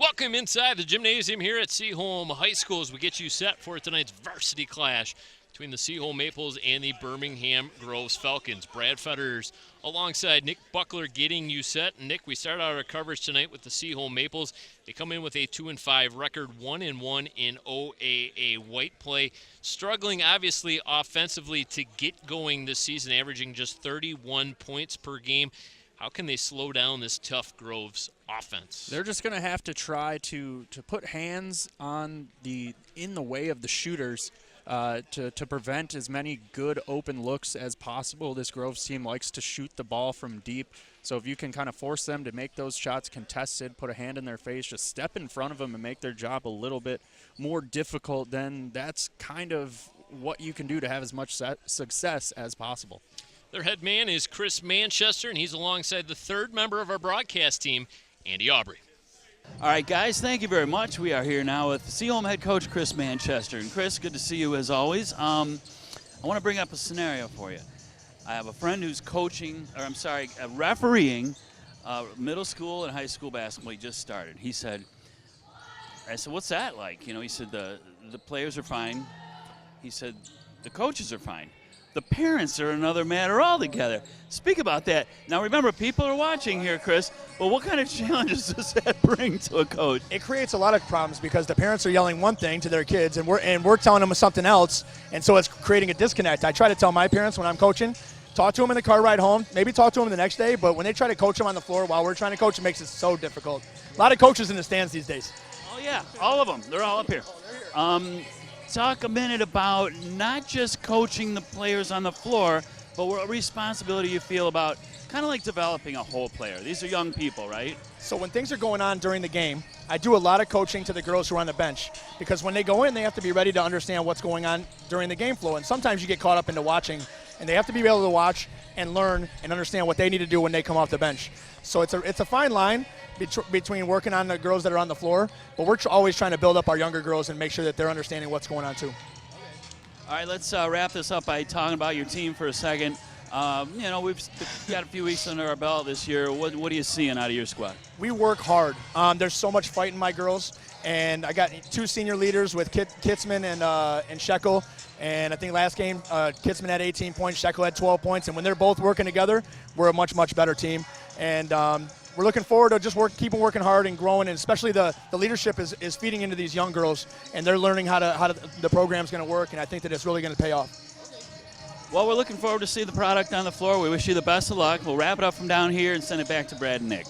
Welcome inside the gymnasium here at Seaholm High School as we get you set for tonight's varsity clash between the Seaholm Maples and the Birmingham Groves Falcons. Brad Fetters alongside Nick Buckler getting you set. And Nick, we start out our coverage tonight with the Seaholm Maples. They come in with a 2-5 record, 1-1 in OAA white play. Struggling, obviously, offensively to get going this season, averaging just 31 points per game. How can they slow down this tough Groves offense? They're just going to have to try to put hands on in the way of the shooters to prevent as many good open looks as possible. This Groves team likes to shoot the ball from deep. So if you can kind of force them to make those shots contested, put a hand in their face, just step in front of them and make their job a little bit more difficult, then that's kind of what you can do to have as much success as possible. Their head man is Chris Manchester, and he's alongside the third member of our broadcast team, Andy Aubrey. All right, guys, thank you very much. We are here now with Seaholm head coach Chris Manchester. And Chris, good to see you as always. I want to bring up a scenario for you. I have a friend who's refereeing middle school and high school basketball. He just started. I said, what's that like? He said the players are fine. He said the coaches are fine. The parents are another matter altogether. Speak about that. Now, remember, people are watching here, Chris. Well, what kind of challenges does that bring to a coach? It creates a lot of problems because the parents are yelling one thing to their kids, and we're telling them something else, and so it's creating a disconnect. I try to tell my parents when I'm coaching, talk to them in the car ride home, maybe talk to them the next day, but when they try to coach them on the floor while we're trying to coach, it makes it so difficult. A lot of coaches in the stands these days. Oh, yeah, all of them. They're all up here. Talk a minute about not just coaching the players on the floor, but what responsibility you feel about kind of like developing a whole player. These are young people, right? So when things are going on during the game, I do a lot of coaching to the girls who are on the bench because when they go in, they have to be ready to understand what's going on during the game flow. And sometimes you get caught up into watching, and they have to be able to watch and learn and understand what they need to do when they come off the bench. So it's a fine line between working on the girls that are on the floor, but we're always trying to build up our younger girls and make sure that they're understanding what's going on too. All right, let's wrap this up by talking about your team for a second. We've got a few weeks under our belt this year. What are you seeing out of your squad? We work hard. There's so much fight in my girls, and I got two senior leaders with Kitzman and Shekel. And I think last game, Kitzman had 18 points, Shekel had 12 points, and when they're both working together, we're a much, much better team. And we're looking forward to just keep working hard and growing, and especially the leadership is feeding into these young girls, and they're learning how the program's going to work, and I think that it's really going to pay off. Well, we're looking forward to see the product on the floor. We wish you the best of luck. We'll wrap it up from down here and send it back to Brad and Nick.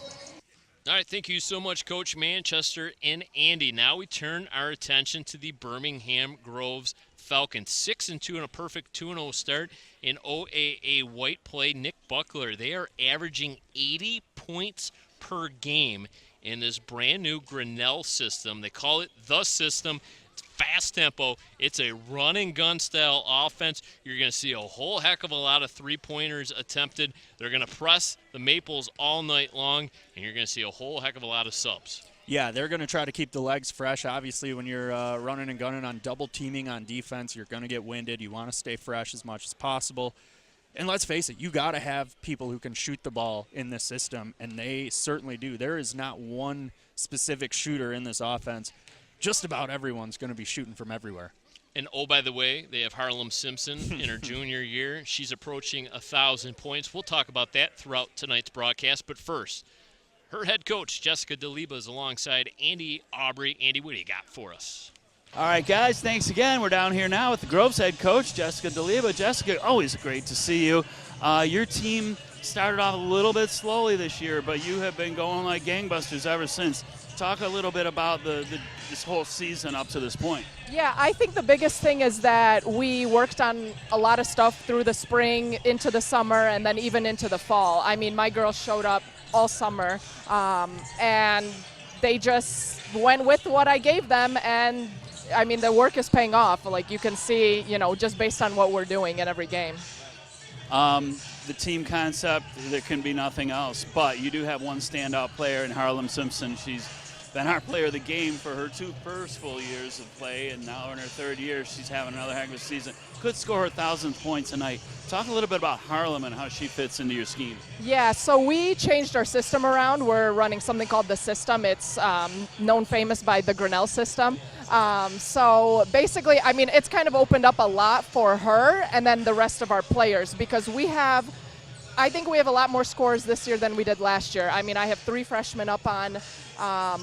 All right, thank you so much, Coach Manchester and Andy. Now we turn our attention to the Birmingham Groves Falcons. 6-2 and a perfect 2-0 start in OAA white play. Nick Buckler, they are averaging 80 points per game in this brand new Grinnell system. They call it the system. It's fast tempo. It's a run and gun style offense. You're going to see a whole heck of a lot of three-pointers attempted. They're going to press the Maples all night long, and you're going to see a whole heck of a lot of subs. Yeah, they're going to try to keep the legs fresh. Obviously, when you're running and gunning on double teaming on defense, you're going to get winded. You want to stay fresh as much as possible. And let's face it, you got to have people who can shoot the ball in this system, and they certainly do. There is not one specific shooter in this offense. Just about everyone's going to be shooting from everywhere. And, oh, by the way, they have Harlem Simpson in her junior year. She's approaching 1,000 points. We'll talk about that throughout tonight's broadcast. But first, her head coach, Jessica DeLiba, is alongside Andy Aubrey. Andy, what do you got for us? All right, guys, thanks again. We're down here now with the Groves head coach, Jessica DeLiba. Jessica, always great to see you. Your team started off a little bit slowly this year, but you have been going like gangbusters ever since. Talk a little bit about this whole season up to this point. Yeah, I think the biggest thing is that we worked on a lot of stuff through the spring, into the summer, and then even into the fall. I mean, my girls showed up all summer, and they just went with what I gave them, and I mean, the work is paying off. Like you can see, just based on what we're doing in every game. The team concept, there can be nothing else, but you do have one standout player in Harlem Simpson. She's been our player of the game for her two first full years of play, and now in her third year, she's having another heck of a season. could score her 1,000th point tonight. Talk a little bit about Harlem and how she fits into your scheme. Yeah, so we changed our system around. We're running something called the system. It's known famous by the Grinnell system. So basically, I mean, it's kind of opened up a lot for her and then the rest of our players because I think we have a lot more scores this year than we did last year. I mean, I have 3 freshmen up on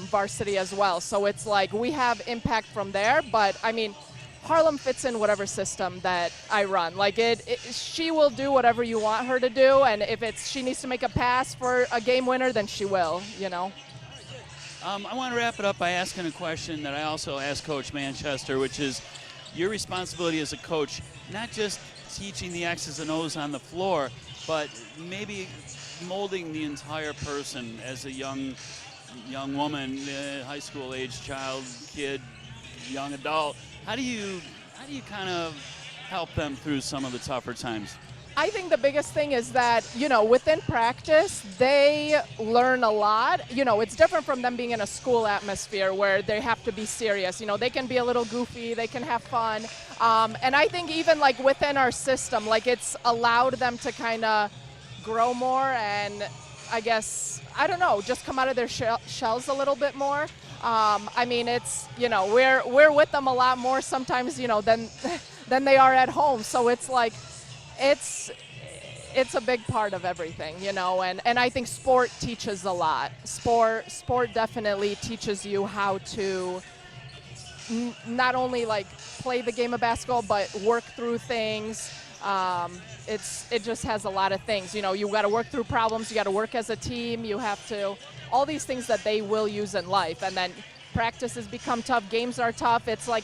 varsity as well. So it's like we have impact from there. But, I mean, Harlem fits in whatever system that I run. Like, she will do whatever you want her to do. And if she needs to make a pass for a game winner, then she will, you know. I want to wrap it up by asking a question that I also asked Coach Manchester, which is your responsibility as a coach, not just teaching the X's and O's on the floor, but maybe molding the entire person as a young woman, high school age child, kid, young adult. How do you kind of help them through some of the tougher times? I think the biggest thing is that, you know, within practice, they learn a lot. You know, it's different from them being in a school atmosphere where they have to be serious. You know, they can be a little goofy, they can have fun. And I think even like within our system, like it's allowed them to kind of grow more and I guess, I don't know, just come out of their shells a little bit more. I mean, it's, you know, we're with them a lot more sometimes, you know, than they are at home. So it's like, it's a big part of everything, you know, and I think sport teaches a lot. Sport definitely teaches you how to not only like play the game of basketball, but work through things. It just has a lot of things, you know, you got to work through problems, you got to work as a team, you have to, all these things that they will use in life. And then practices become tough, games are tough. It's like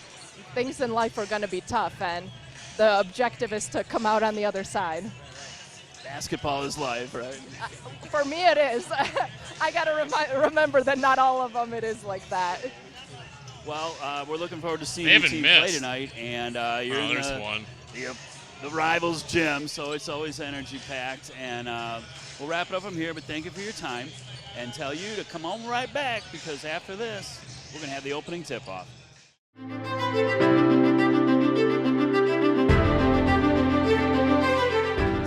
things in life are going to be tough, and the objective is to come out on the other side. Basketball is life, right? For me, it is. I got to remember that not all of them it is like that. Well, we're looking forward to seeing your team play tonight, and you're in the rivals gym, so it's always energy-packed. And we'll wrap it up from here, but thank you for your time, and tell you to come on right back because after this, we're going to have the opening tip-off.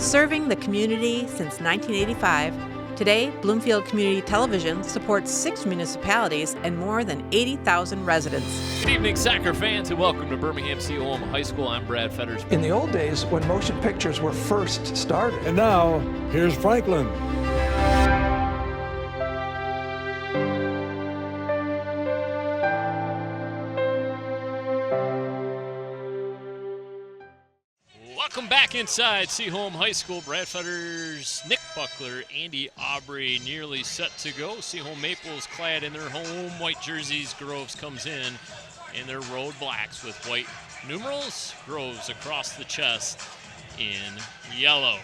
Serving the community since 1985, today Bloomfield Community Television supports 6 municipalities and more than 80,000 residents. Good evening, soccer fans, and welcome to Birmingham Seaholm High School. I'm Brad Fetters. In the old days, when motion pictures were first started. And now, here's Franklin. Welcome back inside Seaholm High School. Brad Fetters, Nick Buckler, Andy Aubrey nearly set to go. Seaholm Maples clad in their home white jerseys. Groves comes in their road blacks with white numerals. Groves across the chest in yellow.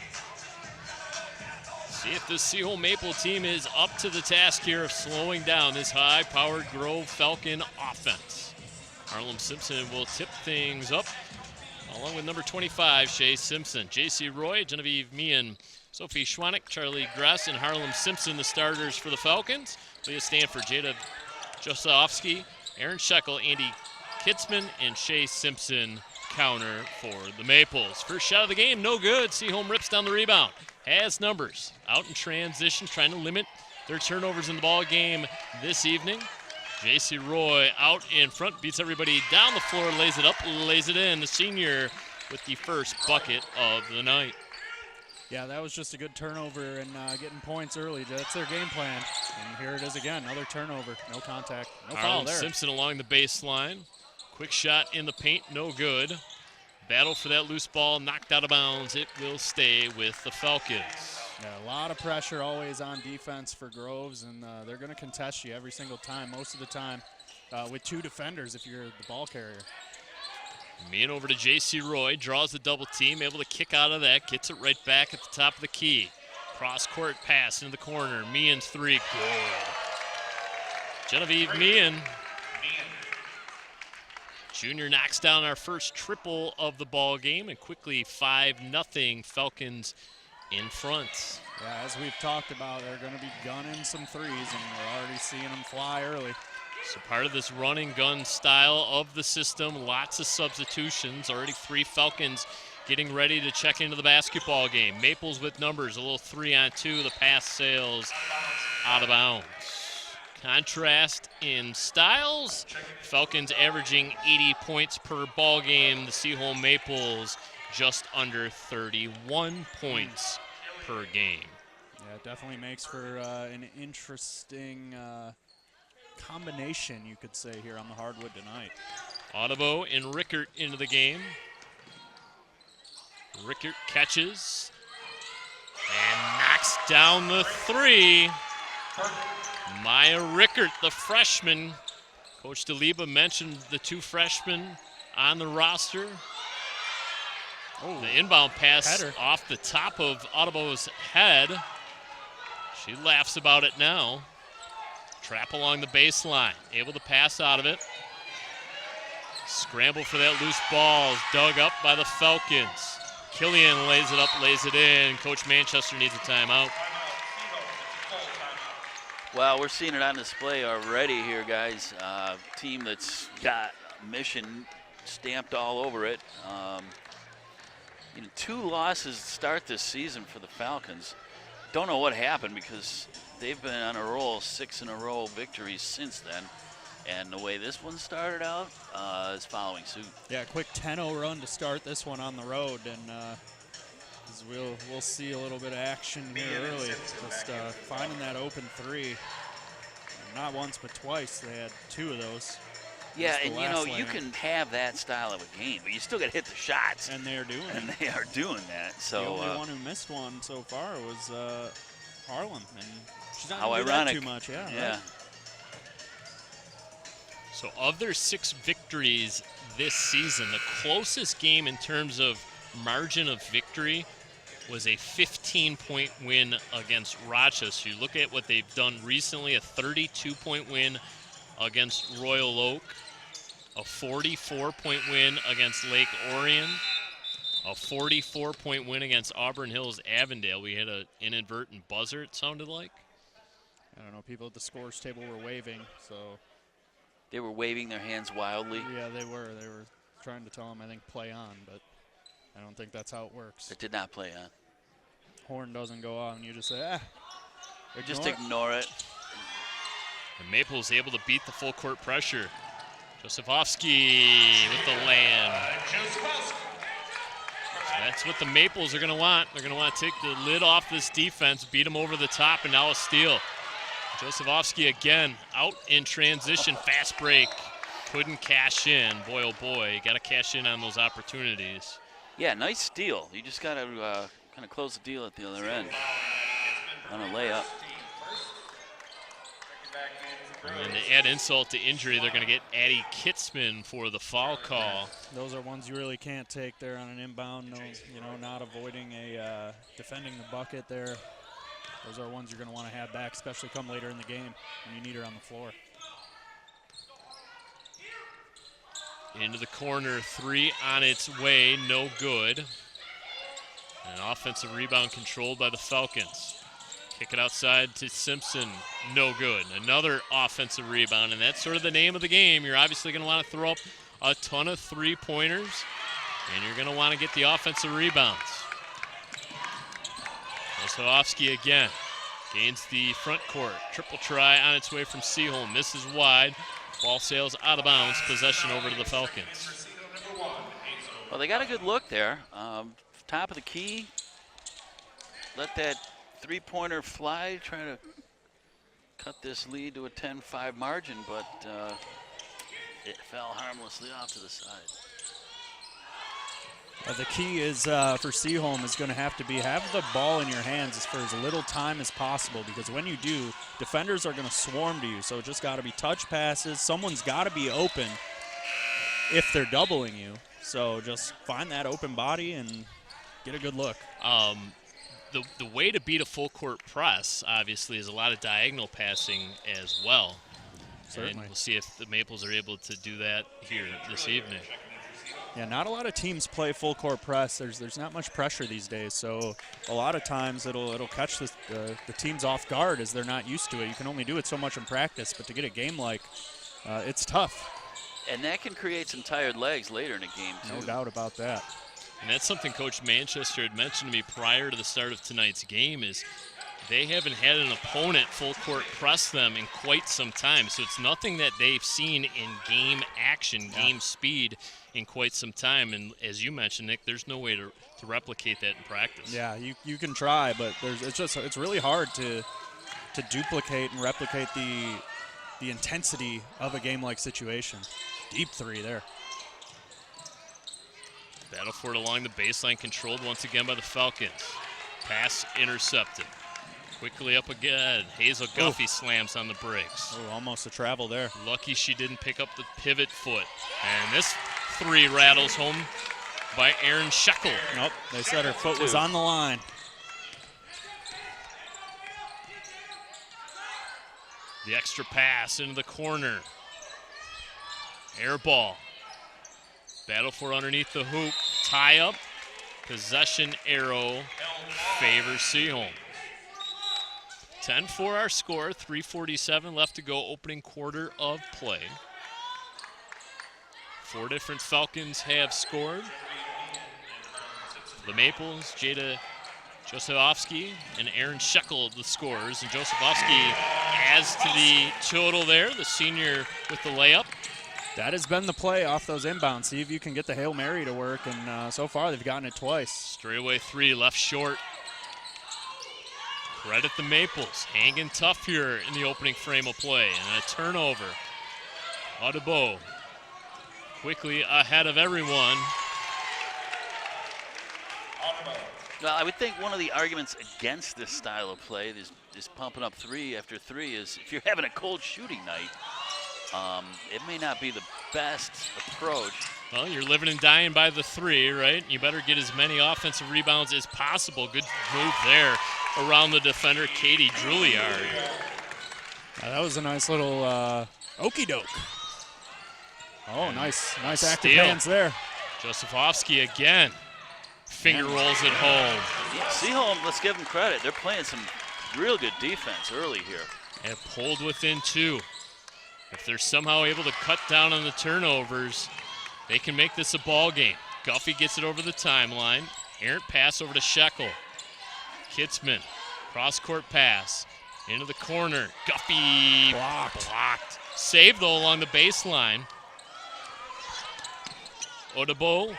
See if the Seaholm Maple team is up to the task here of slowing down this high-powered Grove Falcon offense. Harlem Simpson will tip things up, along with number 25, Shay Simpson. J.C. Roy, Genevieve Meehan, Sophie Schwanek, Charlie Gress, and Harlem Simpson, the starters for the Falcons. Leah Stanford, Jada Josofsky, Aaron Shekel, Andy Kitzman, and Shay Simpson counter for the Maples. First shot of the game, no good. Seaholm rips down the rebound. Has numbers. Out in transition, trying to limit their turnovers in the ball game this evening. J.C. Roy out in front, beats everybody down the floor, lays it up, lays it in. The senior with the first bucket of the night. Yeah, that was just a good turnover and getting points early. That's their game plan. And here it is again, another turnover. No contact, no foul there. Simpson along the baseline. Quick shot in the paint, no good. Battle for that loose ball, knocked out of bounds. It will stay with the Falcons. Yeah, a lot of pressure always on defense for Groves, and they're going to contest you every single time, most of the time, with 2 defenders if you're the ball carrier. Meehan over to J.C. Roy, draws the double team, able to kick out of that, gets it right back at the top of the key. Cross-court pass into the corner. Meehan's 3, good. Genevieve Meehan. Junior knocks down our first triple of the ball game, and quickly 5-0 Falcons in front. Yeah, as we've talked about, they're going to be gunning some threes, and we're already seeing them fly early. So part of this run and gun style of the system, lots of substitutions. Already 3 Falcons getting ready to check into the basketball game. Maples with numbers, a little 3-on-2. The pass sails out of bounds. Contrast in styles. Falcons averaging 80 points per ball game. The Seaholm Maples just under 31 points per game. Yeah, it definitely makes for an interesting combination, you could say, here on the hardwood tonight. Audubon and Rickert into the game. Rickert catches and knocks down the 3. Maya Rickert, the freshman. Coach DeLiba mentioned the 2 freshmen on the roster. Oh, the inbound pass header off the top of Audubon's head. She laughs about it now. Trap along the baseline, able to pass out of it. Scramble for that loose ball, dug up by the Falcons. Killian lays it up, lays it in. Coach Manchester needs a timeout. Well, we're seeing it on display already here, guys. Team that's got mission stamped all over it. 2 losses to start this season for the Falcons. Don't know what happened because they've been on a roll, 6 in a row victories since then. And the way this one started out is following suit. Yeah, quick 10-0 run to start this one on the road, and we'll see a little bit of action here early. Just finding that open 3. Not once, but twice. They had 2 of those. Yeah, and you can have that style of a game, but you still got to hit the shots. And they are doing it. And they are doing that. So the only one who missed one so far was Harlem, and she's not how going to do ironic. that too much. Yeah. Right? So of their 6 victories this season, the closest game in terms of margin of victory was a 15-point win against Rochester. You look at what they've done recently, a 32-point win against Royal Oak, a 44-point win against Lake Orion, a 44-point win against Auburn Hills Avondale. We had an inadvertent buzzer, it sounded like. I don't know, people at the scores table were waving, so. They were waving their hands wildly. Yeah, they were. They were trying to tell them, I think, play on, but I don't think that's how it works. It did not play on. Horn doesn't go on, you just say, Just ignore it. And Maples able to beat the full court pressure. Josefovsky with the land. So that's what the Maples are going to want. They're going to want to take the lid off this defense, beat them over the top, and now a steal. Josefovsky again out in transition, fast break. Couldn't cash in. Boy, oh boy, you got to cash in on those opportunities. Yeah, nice steal. You just got to kind of close the deal at the other end on a layup. And to add insult to injury, they're going to get Addie Kitzman for the foul call. Those are ones you really can't take there on an inbound. No, not avoiding defending the bucket there. Those are ones you're going to want to have back, especially come later in the game when you need her on the floor. Into the corner, 3 on its way, no good. An offensive rebound controlled by the Falcons. Kick it outside to Simpson, no good. Another offensive rebound, and that's sort of the name of the game. You're obviously going to want to throw up a ton of 3-pointers, and you're going to want to get the offensive rebounds. Josefovsky again gains the front court. Triple try on its way from Seaholm. Misses wide. Ball sails out of bounds. Possession over to the Falcons. Well, they got a good look there. Top of the key. Let that 3-pointer fly, trying to cut this lead to a 10-5 margin, but it fell harmlessly off to the side. The key is for Seaholm is going to have the ball in your hands for as little time as possible, because when you do, defenders are going to swarm to you. So it just got to be touch passes. Someone's got to be open if they're doubling you. So just find that open body and get a good look. The way to beat a full court press, obviously, is a lot of diagonal passing as well. Certainly. And we'll see if the Maples are able to do that here this evening. Yeah, not a lot of teams play full court press. There's not much pressure these days, so a lot of times it'll catch the teams off guard as they're not used to it. You can only do it so much in practice, but to get a game like it's tough. And that can create some tired legs later in a game, too. No doubt about that. And that's something Coach Manchester had mentioned to me prior to the start of tonight's game is they haven't had an opponent full court press them in quite some time. So it's nothing that they've seen in game action, game speed in quite some time. And as you mentioned, Nick, there's no way to replicate that in practice. Yeah, you can try, but it's really hard to duplicate and replicate the intensity of a game-like situation. Deep three there. Battle for it along the baseline, controlled once again by the Falcons. Pass intercepted. Quickly up again. Hazel Guffey slams on the brakes. Oh, almost a travel there. Lucky she didn't pick up the pivot foot. And this three rattles home by Erin Shekel. Nope, they said her foot was on the line. The extra pass into the corner. Air ball. Battle for underneath the hoop. Tie up. Possession arrow favors Seaholm. 10-4 our score. 3:47 left to go. Opening quarter of play. 4 different Falcons have scored. The Maples, Jada Josefovsky and Erin Shekel the scorers. And Josefovsky adds to the total there, the senior with the layup. That has been the play off those inbounds. See if you can get the Hail Mary to work, and so far they've gotten it twice. Straightaway three, left short. Credit the Maples, hanging tough here in the opening frame of play. And a turnover. Audebo quickly ahead of everyone. Well, I would think one of the arguments against this style of play, this pumping up three after three, is if you're having a cold shooting night, it may not be the best approach. Well, you're living and dying by the three, right? You better get as many offensive rebounds as possible. Good move there around the defender, Katie Juilliard. That was a nice little okey-doke. Oh, nice active Steal. hands there. Josefovsky again. Finger rolls it home. Yeah, Seaholm, let's give them credit. They're playing some real good defense early here. And pulled within 2. If they're somehow able to cut down on the turnovers, they can make this a ball game. Guffey gets it over the timeline. Errant pass over to Shekel. Kitzman, cross-court pass. Into the corner. Guffey blocked. Saved, though, along the baseline. Audebo,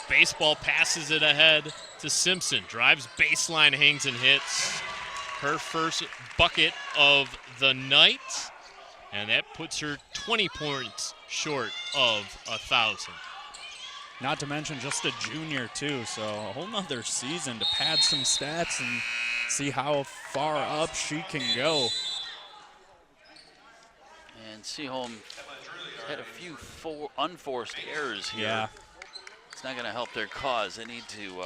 baseball passes it ahead to Simpson. Drives baseline, hangs and hits. Her first bucket of the night. And that puts her 20 points short of 1,000. Not to mention just a junior, too, so a whole nother season to pad some stats and see how far up she can go. And Seaholm had a few unforced errors here. Yeah. It's not going to help their cause. They need to,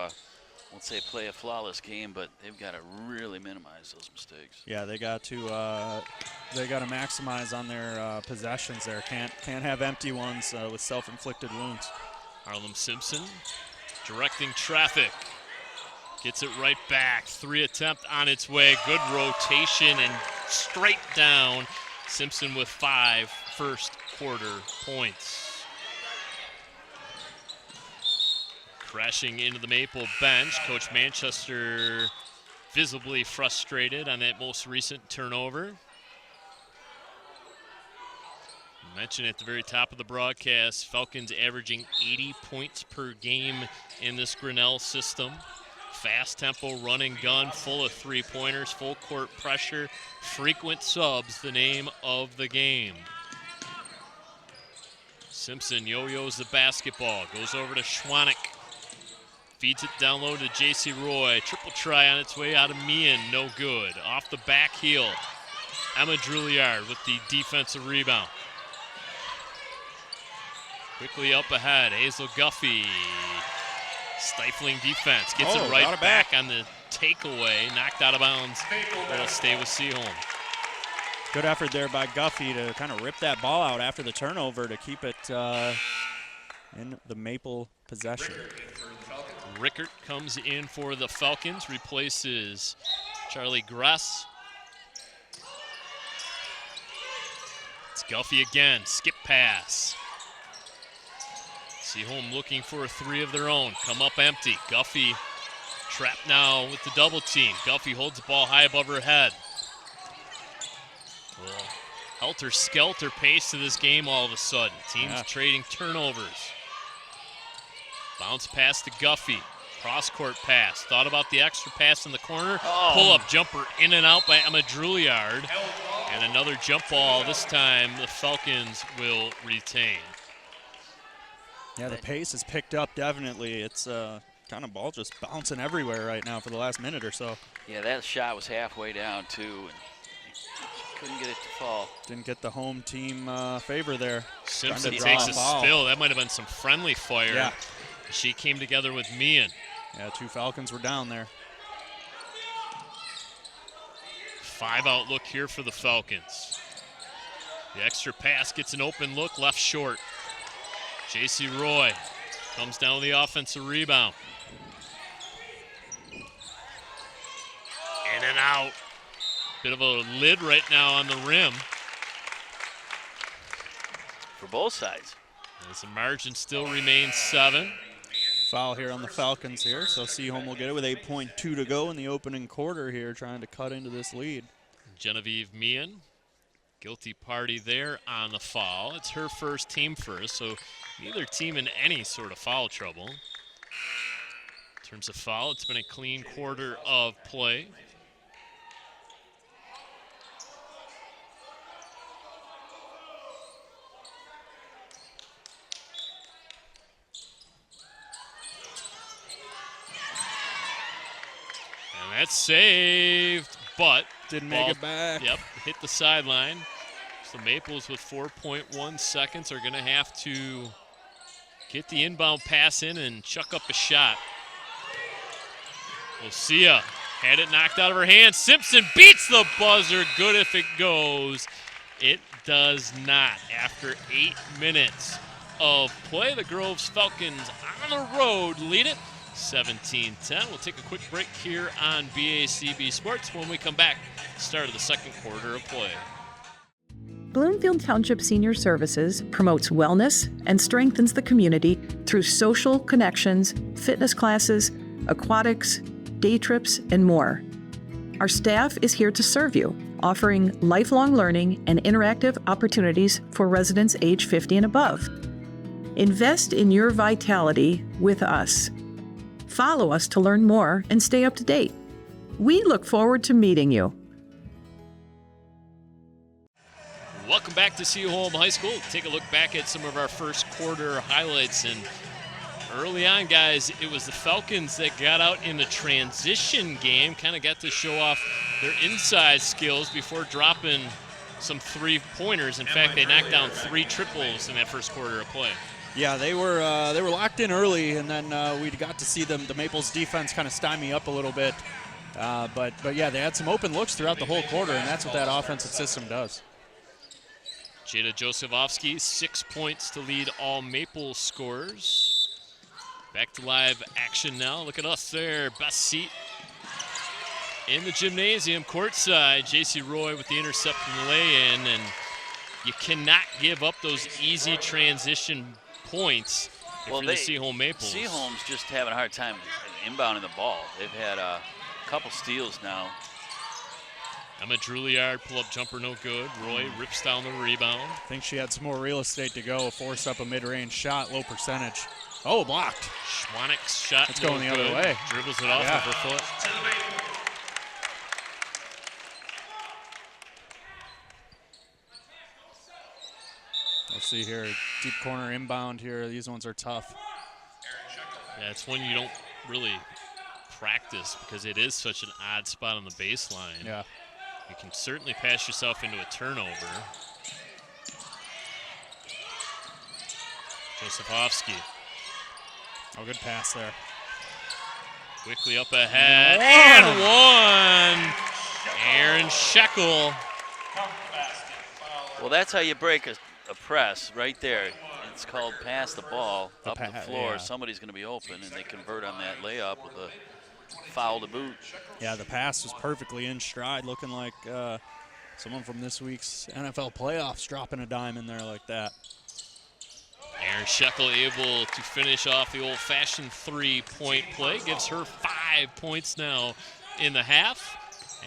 let's say, play a flawless game, but they've got to really minimize those mistakes. Yeah, they got to maximize on their possessions there. Can't have empty ones with self-inflicted wounds. Harlem Simpson directing traffic. Gets it right back. 3 attempt on its way. Good rotation and straight down. Simpson with 5 first quarter points. Crashing into the Maple bench. Coach Manchester visibly frustrated on that most recent turnover. Mentioned at the very top of the broadcast, Falcons averaging 80 points per game in this Grinnell system. Fast tempo, run and gun, full of three-pointers, full court pressure, frequent subs, the name of the game. Simpson yo-yos the basketball, goes over to Schwanek. Feeds it down low to J.C. Roy. Triple try on its way out of Meehan, no good. Off the back heel, Emma Juilliard with the defensive rebound. Quickly up ahead, Hazel Guffey. Stifling defense, gets it right back on the takeaway, knocked out of bounds. It'll stay with Seaholm. Good effort there by Guffey to kind of rip that ball out after the turnover to keep it in the Maple possession. Rickert comes in for the Falcons, replaces Charlie Gress. It's Guffey again, skip pass. Seaholm looking for a three of their own. Come up empty. Guffey trapped now with the double team. Guffey holds the ball high above her head. Well, helter-skelter pace to this game all of a sudden. Teams trading turnovers. Bounce pass to Guffey. Cross-court pass. Thought about the extra pass in the corner. Pull-up jumper in and out by Emma Drouillard. And another jump ball. This time the Falcons will retain. Yeah, the pace has picked up definitely. It's kind of ball just bouncing everywhere right now for the last minute or so. Yeah, that shot was halfway down, too, and couldn't get it to fall. Didn't get the home team favor there. Simpson takes a spill. That might have been some friendly fire. Yeah. She came together with Meehan. Yeah, 2 Falcons were down there. 5-out look here for the Falcons. The extra pass gets an open look, left short. J.C. Roy comes down with the offensive rebound. In and out. Bit of a lid right now on the rim. For both sides. As the margin still remains 7. Foul here on the Falcons here, so Seaholm will get it with 8.2 to go in the opening quarter here, trying to cut into this lead. Genevieve Meehan, guilty party there on the foul. It's her first, team first, so neither team in any sort of foul trouble. In terms of foul, it's been a clean quarter of play. And that's saved, but didn't make it back. Yep, hit the sideline. So Maples with 4.1 seconds are going to have to get the inbound pass in and chuck up a shot. Lucia had it knocked out of her hand. Simpson beats the buzzer. Good if it goes. It does not. After 8 minutes of play, the Groves Falcons on the road lead it 17-10. We'll take a quick break here on BACB Sports. When we come back, start of the second quarter of play. Bloomfield Township Senior Services promotes wellness and strengthens the community through social connections, fitness classes, aquatics, day trips, and more. Our staff is here to serve you, offering lifelong learning and interactive opportunities for residents age 50 and above. Invest in your vitality with us. Follow us to learn more and stay up to date. We look forward to meeting you. Welcome back to Seaholm High School. Take a look back at some of our first quarter highlights. And early on, guys, it was the Falcons that got out in the transition game, kind of got to show off their inside skills before dropping some three-pointers. In fact, they knocked down 3 triples in that first quarter of play. Yeah, they were locked in early, and then we got to see the Maples defense kind of stymie up a little bit. But yeah, they had some open looks throughout the whole quarter, and that's what that offensive system does. Jada Josefovsky, 6 points to lead all Maple scorers. Back to live action now. Look at us there. Best seat in the gymnasium, courtside. J.C. Roy with the intercept and lay-in, and you cannot give up those easy transition points if you're the Seaholm Maples. Seaholm's just having a hard time inbounding the ball. They've had a couple steals now. Emma Drouillard, pull-up jumper, no good. Roy rips down the rebound. I think she had some more real estate to go, forced up a mid-range shot, low percentage. Oh, blocked. Schwannick's shot, it's going the other way. Dribbles it off of her foot. Let's see here, deep corner inbound here. These ones are tough. Yeah, it's one you don't really practice because it is such an odd spot on the baseline. Yeah. You can certainly pass yourself into a turnover. Josefovsky. Oh, good pass there. Quickly up ahead. And one. Aaron Shekel. Well, that's how you break a press right there. It's called pass the ball up the floor. Yeah. Somebody's going to be open, and they convert on that layup with a foul to boot. Yeah, the pass was perfectly in stride, looking like Someone from this week's NFL playoffs dropping a dime in there like that. Aaron Shekel able to finish off the old-fashioned 3-point play. Gives her 5 points now in the half.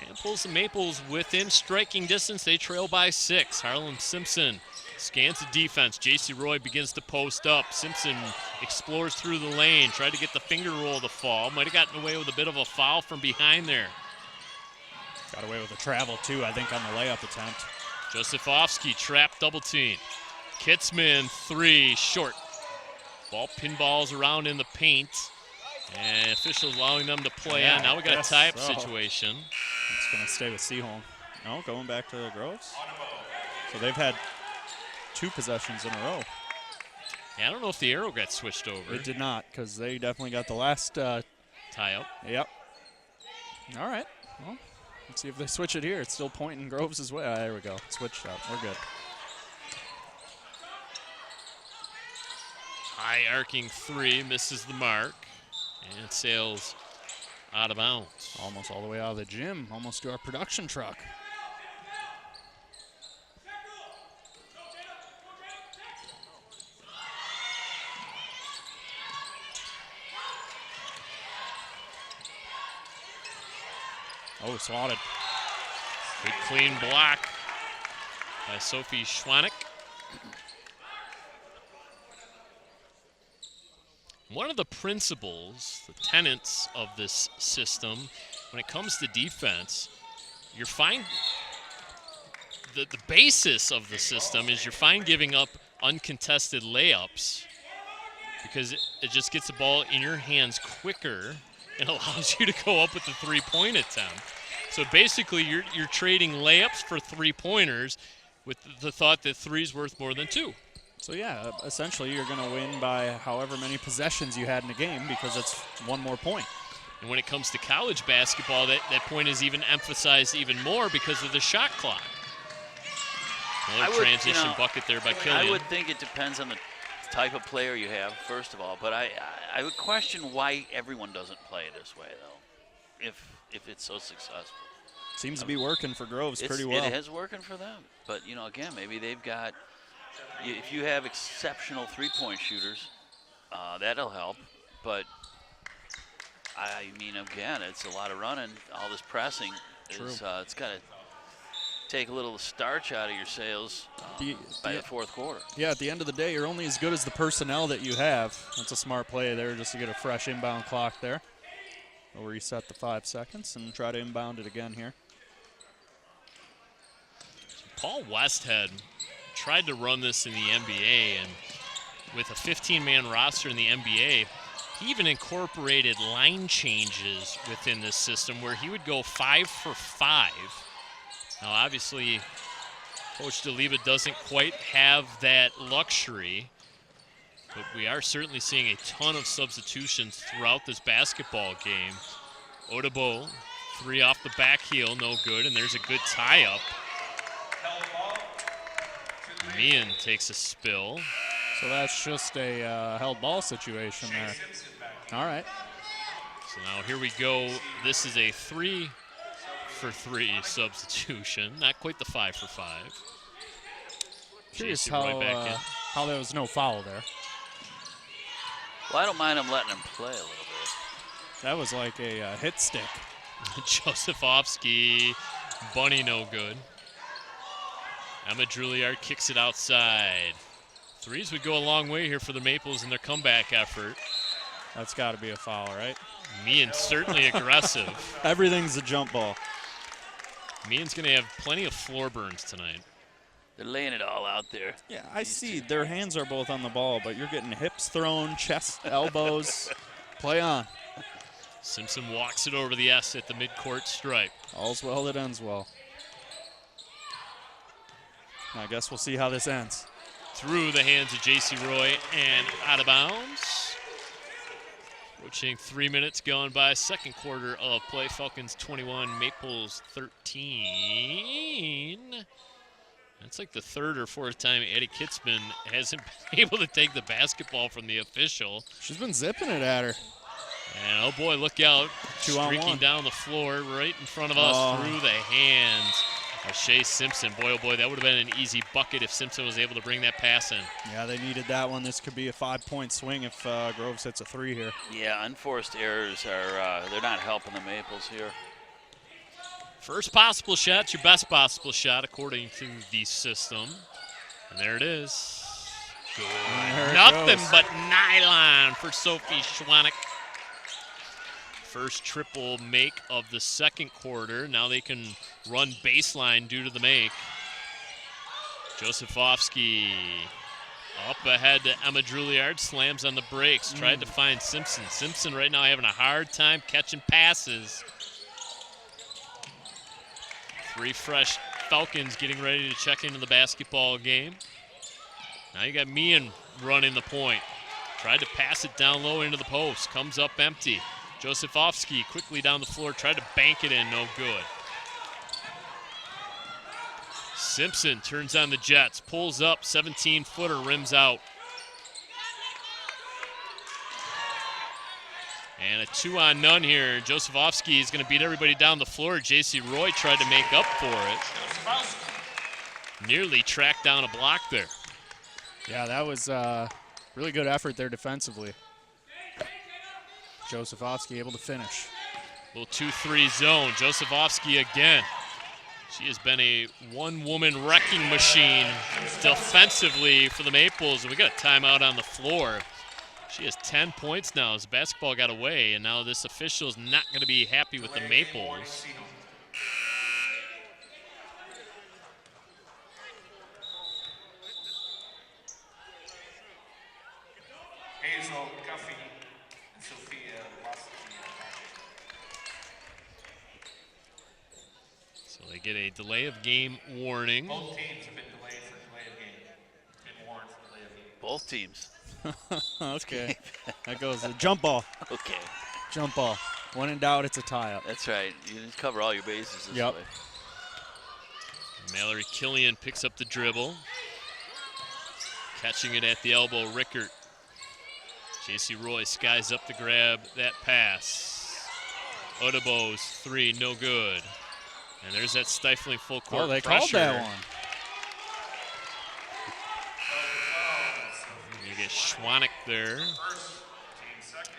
And pulls the Maples within striking distance. They trail by 6. Harlan Simpson scans the defense. J.C. Roy begins to post up. Simpson explores through the lane. Tried to get the finger roll to fall. Might have gotten away with a bit of a foul from behind there. Got away with a travel, too, I think, on the layup attempt. Josefovsky trap double team. Kitzman 3 short. Ball pinballs around in the paint. And officials allowing them to play on. Now we got a tie-up situation. It's going to stay with Seaholm. No, going back to the Groves. So they've had 2 possessions in a row. Yeah, I don't know if the arrow got switched over. It did not, because they definitely got the last tie-up. Yep. All right. Well, let's see if they switch it here. It's still pointing Groves' way. There we go. Switched up. We're good. High arcing 3 misses the mark and sails out of bounds. Almost all the way out of the gym, almost to our production truck. Oh, swatted. Good clean block by Sophie Schwanek. One of the principles, the tenets of this system, when it comes to defense, you're fine. The basis of the system is you're fine giving up uncontested layups because it just gets the ball in your hands quicker and allows you to go up with the 3-point attempt. So basically, you're trading layups for 3-pointers with the thought that 3's worth more than 2. So yeah, essentially you're going to win by however many possessions you had in a game because it's 1 more point. And when it comes to college basketball, that point is even emphasized even more because of the shot clock. Another transition bucket there by Killian. I would think it depends on the type of player you have, first of all. But I would question why everyone doesn't play this way, though, if it's so successful. Seems to be working for Groves pretty well. It is working for them. But, again, maybe they've got – if you have exceptional 3-point shooters, that'll help. But, I mean, again, it's a lot of running. All this pressing. It's got to take a little starch out of your sails by the fourth quarter. Yeah, at the end of the day, you're only as good as the personnel that you have. That's a smart play there just to get a fresh inbound clock there. We'll reset the 5 seconds and try to inbound it again here. Paul Westhead tried to run this in the NBA, and with a 15-man roster in the NBA, he even incorporated line changes within this system where he would go 5 for 5. Now, obviously, Coach DeLiva doesn't quite have that luxury, but we are certainly seeing a ton of substitutions throughout this basketball game. Odebo, 3 off the back heel, no good, and there's a good tie-up. Meehan takes a spill. So that's just a held ball situation there. All right. So now here we go. This is a 3 for 3 substitution. Not quite the 5 for 5. Curious how there was no foul there. Well, I don't mind him letting him play a little bit. That was like a hit stick. Josefovsky, bunny no good. Emma Juilliard kicks it outside. 3s would go a long way here for the Maples in their comeback effort. That's got to be a foul, right? Meehan certainly aggressive. Everything's a jump ball. Meehan's going to have plenty of floor burns tonight. They're laying it all out there. Yeah, I see. Their hands are both on the ball, but you're getting hips thrown, chest, elbows. Play on. Simpson walks it over the S at the midcourt stripe. All's well that ends well. I guess we'll see how this ends. Through the hands of J.C. Roy and out of bounds. Approaching 3 minutes gone by. Second quarter of play. Falcons 21, Maples 13. That's like the 3rd or 4th time Eddie Kitzman hasn't been able to take the basketball from the official. She's been zipping it at her. And oh boy, look out. 2-on-1. Streaking down the floor right in front of us through the hands. Shea Simpson, boy, oh boy, that would have been an easy bucket if Simpson was able to bring that pass in. Yeah, they needed that one. This could be a 5-point swing if Groves hits a 3 here. Yeah, unforced errors are they're not helping the Maples here. First possible shot, your best possible shot according to the system. And there it is. Good. Nothing but nylon for Sophie Schwanek. First triple make of the second quarter. Now they can run baseline due to the make. Josefovsky up ahead to Emma Drouillard, slams on the brakes, tried to find Simpson. Simpson right now having a hard time catching passes. 3 fresh Falcons getting ready to check into the basketball game. Now you got Meehan running the point. Tried to pass it down low into the post, comes up empty. Josefovsky quickly down the floor, tried to bank it in, no good. Simpson turns on the Jets, pulls up, 17-footer, rims out. And a 2-on-none here. Josefovsky is going to beat everybody down the floor. J.C. Roy tried to make up for it. Nearly tracked down a block there. Yeah, that was really good effort there defensively. Josefovsky able to finish. Little 2-3 zone. Josefovsky again. She has been a one-woman wrecking machine defensively for the Maples. And we got a timeout on the floor. She has 10 points now as the basketball got away, and now this official is not going to be happy with the Maples. Hazel Guffey and Sophia lost So they get a delay of game warning. Both teams have been delayed for delay of game. Been warned for delay of game. Both teams. Okay. That goes the jump ball. Okay. Jump ball. When in doubt, it's a tie-up. That's right. You just cover all your bases this Yep. way. Mallory Killian picks up the dribble. Catching it at the elbow, Rickert. J.C. Roy skies up to grab that pass. Odebo's 3, no good. And there's that stifling full court Oh, they pressure. called that one. You get Schwanek there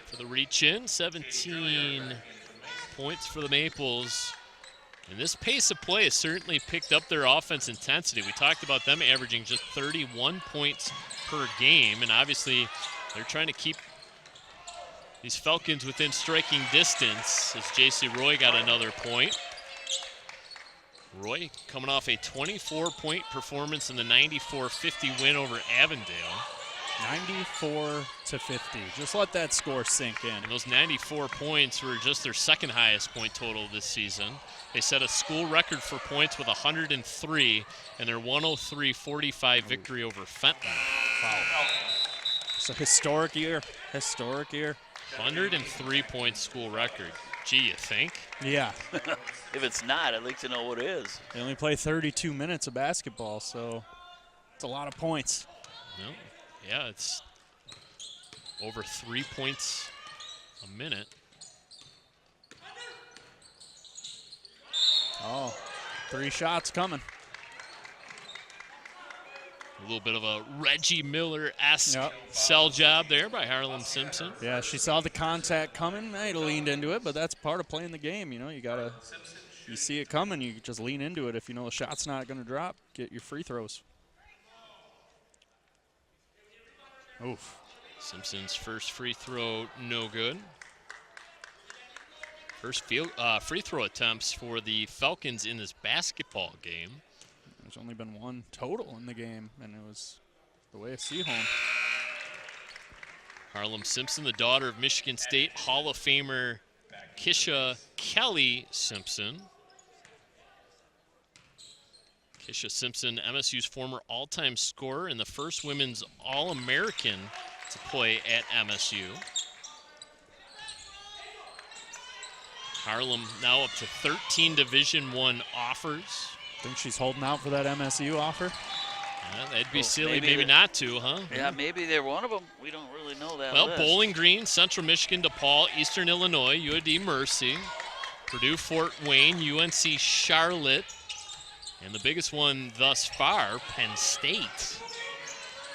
for the reach in. 17 points for the Maples. And this pace of play has certainly picked up their offense intensity. We talked about them averaging just 31 points per game, and obviously they're trying to keep these Falcons within striking distance as J.C. Roy got another point. Roy coming off a 24-point performance in the 94-50 win over Avondale. 94-50. Just let that score sink in. And those 94 points were just their second highest point total this season. They set a school record for points with 103 and their 103-45 victory over Fenton. Wow. It's a historic year. Historic year. 103-point school record. Gee, you think? Yeah. If it's not, I'd like to know what it is. They only play 32 minutes of basketball, so it's a lot of points. No. Yeah, it's over 3 points a minute. Oh, 3 shots coming. A little bit of a Reggie Miller-esque sell job there by Harlem Simpson. Yeah, she saw the contact coming, might have leaned into it, but that's part of playing the game. You know, you see it coming, you just lean into it. If you know the shot's not going to drop, get your free throws. Oof. Simpson's first free throw, no good. First free throw attempts for the Falcons in this basketball game. There's only been 1 total in the game, and it was the way of Seaholm. Harlem Simpson, the daughter of Michigan State Hall of Famer Kisha Kelly Simpson. Kisha Simpson, MSU's former all-time scorer and the first women's All-American to play at MSU. Harlem now up to 13 Division I offers. Think she's holding out for that MSU offer? That'd be silly maybe not to, huh? Yeah, maybe they're one of them. We don't really know that. Well, list. Bowling Green, Central Michigan, DePaul, Eastern Illinois, UAD Mercy, Purdue Fort Wayne, UNC Charlotte, And the biggest one thus far, Penn State.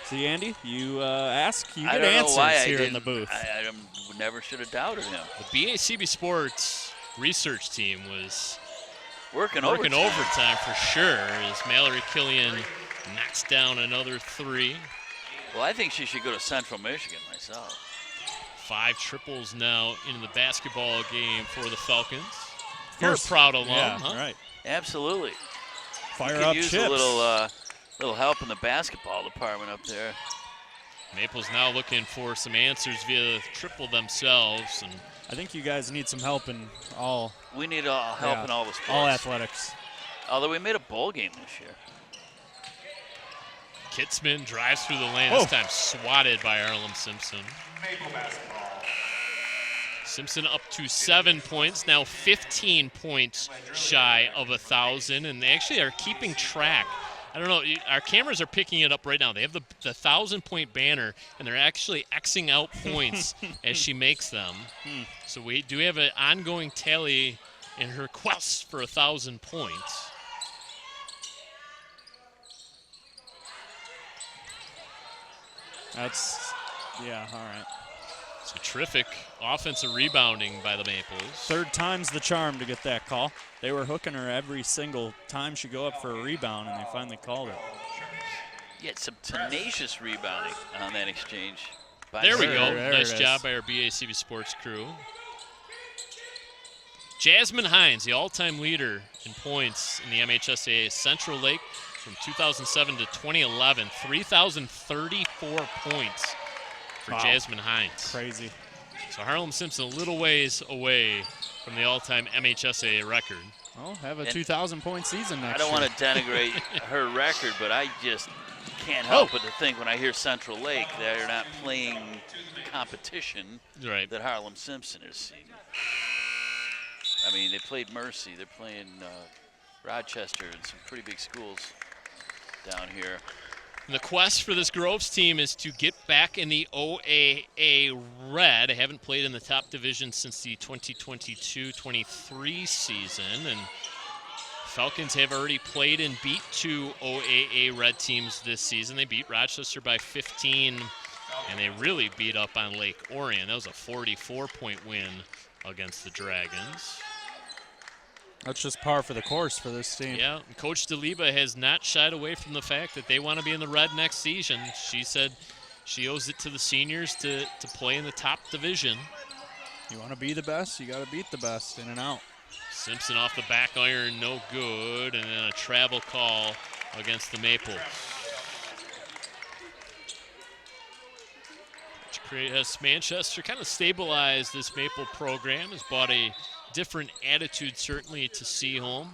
See, Andy, you ask, you I get don't know answers why I here in didn't- the booth. I never should have doubted him. The BACB Sports research team was Working overtime for sure as Mallory Killian knocks down another 3. Well, I think she should go to Central Michigan myself. 5 triples now in the basketball game for the Falcons. You're a proud alum, yeah, huh? right. Absolutely. Fire could up use Chips. a little help in the basketball department up there. Maple's now looking for some answers via the triple themselves. And I think you guys need some help in all. We need help in all the sports. All athletics. Although we made a bowl game this year. Kitzman drives through the lane, this time swatted by Harlem Simpson. Maple basketball. Simpson up to 7 points, now 15 points shy of 1,000, and they actually are keeping track. I don't know, our cameras are picking it up right now. They have the 1,000-point banner, and they're actually Xing out points as she makes them. So we do have an ongoing tally in her quest for 1,000 points. That's, yeah, all right. So terrific offensive rebounding by the Maples. Third time's the charm to get that call. They were hooking her every single time she go up for a rebound, and they finally called it. Yeah, some tenacious rebounding on that exchange. There we go. There Nice it job is. by our BACB Sports crew. Jasmine Hines, the all-time leader in points in the MHSAA Central Lake from 2007 to 2011, 3,034 points for Jasmine Hines. Crazy. So Harlem Simpson a little ways away from the all-time MHSAA record. Well, have a 2,000-point season next I don't year. want to denigrate her record, but I just can't help but to think when I hear Central Lake, they're not playing competition that Harlem Simpson is seeing. I mean, they played Mercy. They're playing Rochester and some pretty big schools down here. And the quest for this Groves team is to get back in the OAA Red. They haven't played in the top division since the 2022-23 season, and Falcons have already played and beat 2 OAA Red teams this season. They beat Rochester by 15, and they really beat up on Lake Orion. That was a 44-point win against the Dragons. That's just par for the course for this team. Yeah, and Coach DeLiba has not shied away from the fact that they want to be in the Red next season. She said she owes it to the seniors to play in the top division. You want to be the best, you got to beat the best, in and out. Simpson off the back iron, no good, and then a travel call against the Maples. Manchester kind of stabilized this Maple program, has brought a different attitude certainly to Seaholm.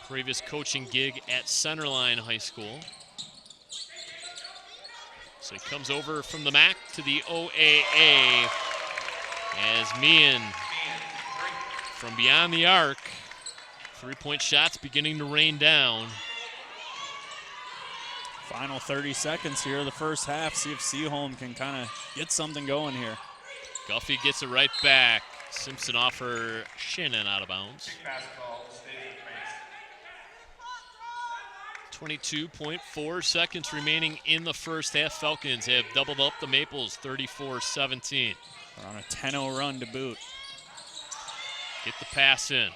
Previous coaching gig at Centerline High School. So he comes over from the MAC to the OAA as Meehan from beyond the arc. 3-point shots beginning to rain down. Final 30 seconds here of the first half. See if Seaholm can kind of get something going here. Guffey gets it right back. Simpson off her shin and out of bounds. 22.4 seconds remaining in the first half. Falcons have doubled up the Maples, 34-17. We're on a 10-0 run to boot. Get the pass in.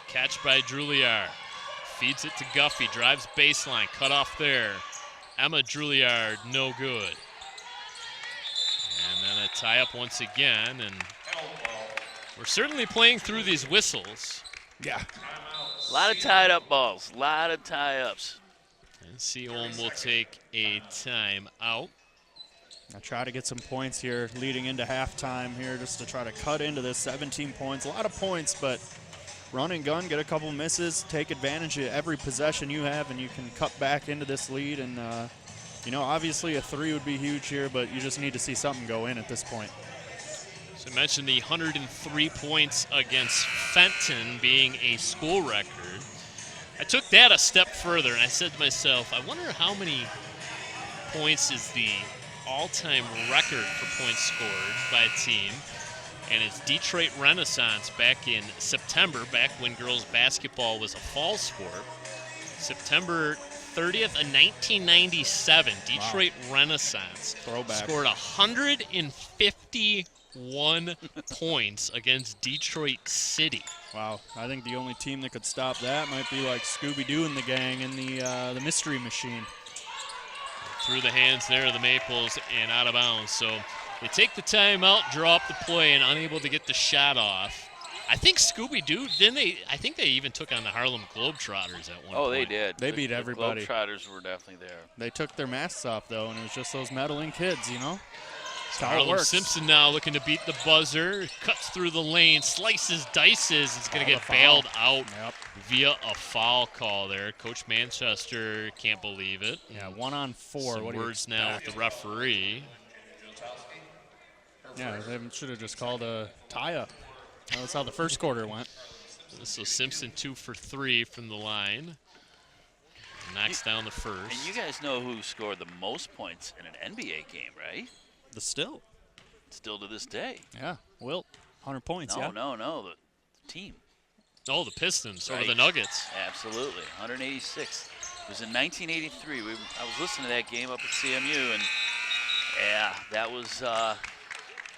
Catch by Druliard. Feeds it to Guffey. Drives baseline. Cut off there. Emma Druliard, no good. And then a tie-up once again. And we're certainly playing through these whistles. Yeah. A lot of tied-up balls. A lot of tie-ups. And Seaholm will take a time out. I'll try to get some points here leading into halftime here just to try to cut into this. 17 points, a lot of points, but run and gun, get a couple misses, take advantage of every possession you have, and you can cut back into this lead. And, you know, obviously a 3 would be huge here, but you just need to see something go in at this point. So I mentioned the 103 points against Fenton being a school record. I took that a step further, and I said to myself, I wonder how many points is the all-time record for points scored by a team. And it's Detroit Renaissance back in September, back when girls basketball was a fall sport. September 30th of 1997, Detroit Renaissance Throwback. scored 151 points against Detroit City. Wow, I think the only team that could stop that might be like Scooby-Doo and the gang in the Mystery Machine. Through the hands there of the Maples and out of bounds. So they take the timeout, draw up the play, and unable to get the shot off. I think Scooby-Doo, I think they even took on the Harlem Globetrotters at one point. Oh, they did. They beat everybody. The Globetrotters were definitely there. They took their masks off, though, and it was just those meddling kids, you know? That's how it Harlem works. Simpson now looking to beat the buzzer, cuts through the lane, slices, dices. It's going to get foul. bailed out via a foul call there. Coach Manchester can't believe it. Yeah, 1-on-4. Some what do you words now with the referee. Yeah, they should have just called a tie-up. That's how the first quarter went. So Simpson 2 for 3 from the line. Knocks down the first. And you guys know who scored the most points in an NBA game, right? The Still. Still to this day. Yeah, Wilt. 100 points, yeah. No, the team. Oh, the Pistons or Right. the Nuggets. Absolutely, 186. It was in 1983. I was listening to that game up at CMU, and yeah, that was a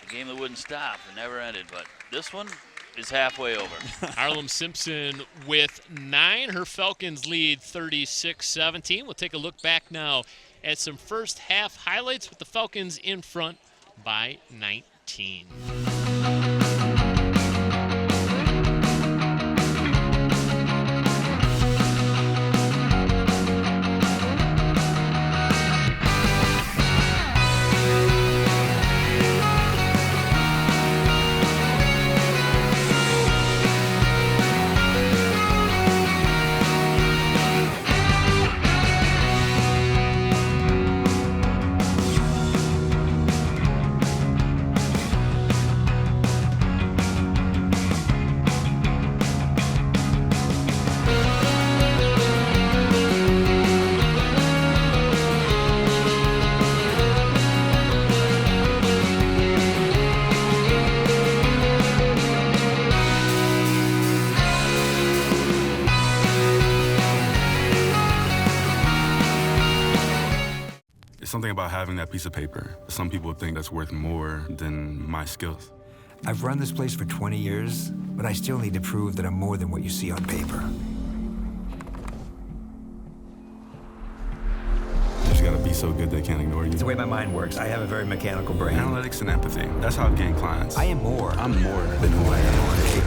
game that wouldn't stop. It never ended, but this one is halfway over. Harlem Simpson with 9. Her Falcons lead 36-17. We'll take a look back now at some first half highlights with the Falcons in front by 19. Something about having that piece of paper. Some people think that's worth more than my skills. I've run this place for 20 years, but I still need to prove that I'm more than what you see on paper. You just gotta be so good they can't ignore you. It's the way my mind works. I have a very mechanical brain. Analytics and empathy. That's how I've gained clients. I am more. I'm more than who I am on paper.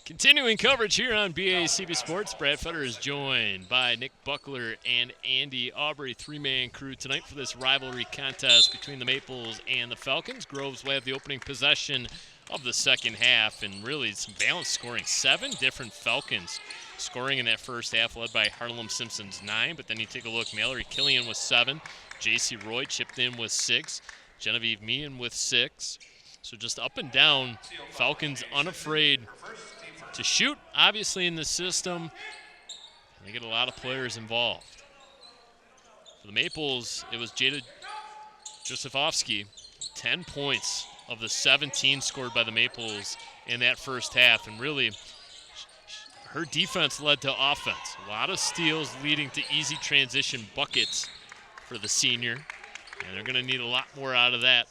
Continuing coverage here on BACB Sports. Brad Fetter is joined by Nick Buckler and Andy Aubrey. 3-man crew tonight for this rivalry contest between the Maples and the Falcons. Groves will have the opening possession of the second half, and really some balanced scoring. 7 different Falcons scoring in that first half, led by Harlem Simpson's 9. But then you take a look, Mallory Killian with 7. J.C. Roy chipped in with 6. Genevieve Meehan with 6. So just up and down, Falcons unafraid to shoot, obviously, in the system. They get a lot of players involved. For the Maples, it was Jada Josefovsky, 10 points of the 17 scored by the Maples in that first half. And really, her defense led to offense. A lot of steals leading to easy transition buckets for the senior. And they're going to need a lot more out of that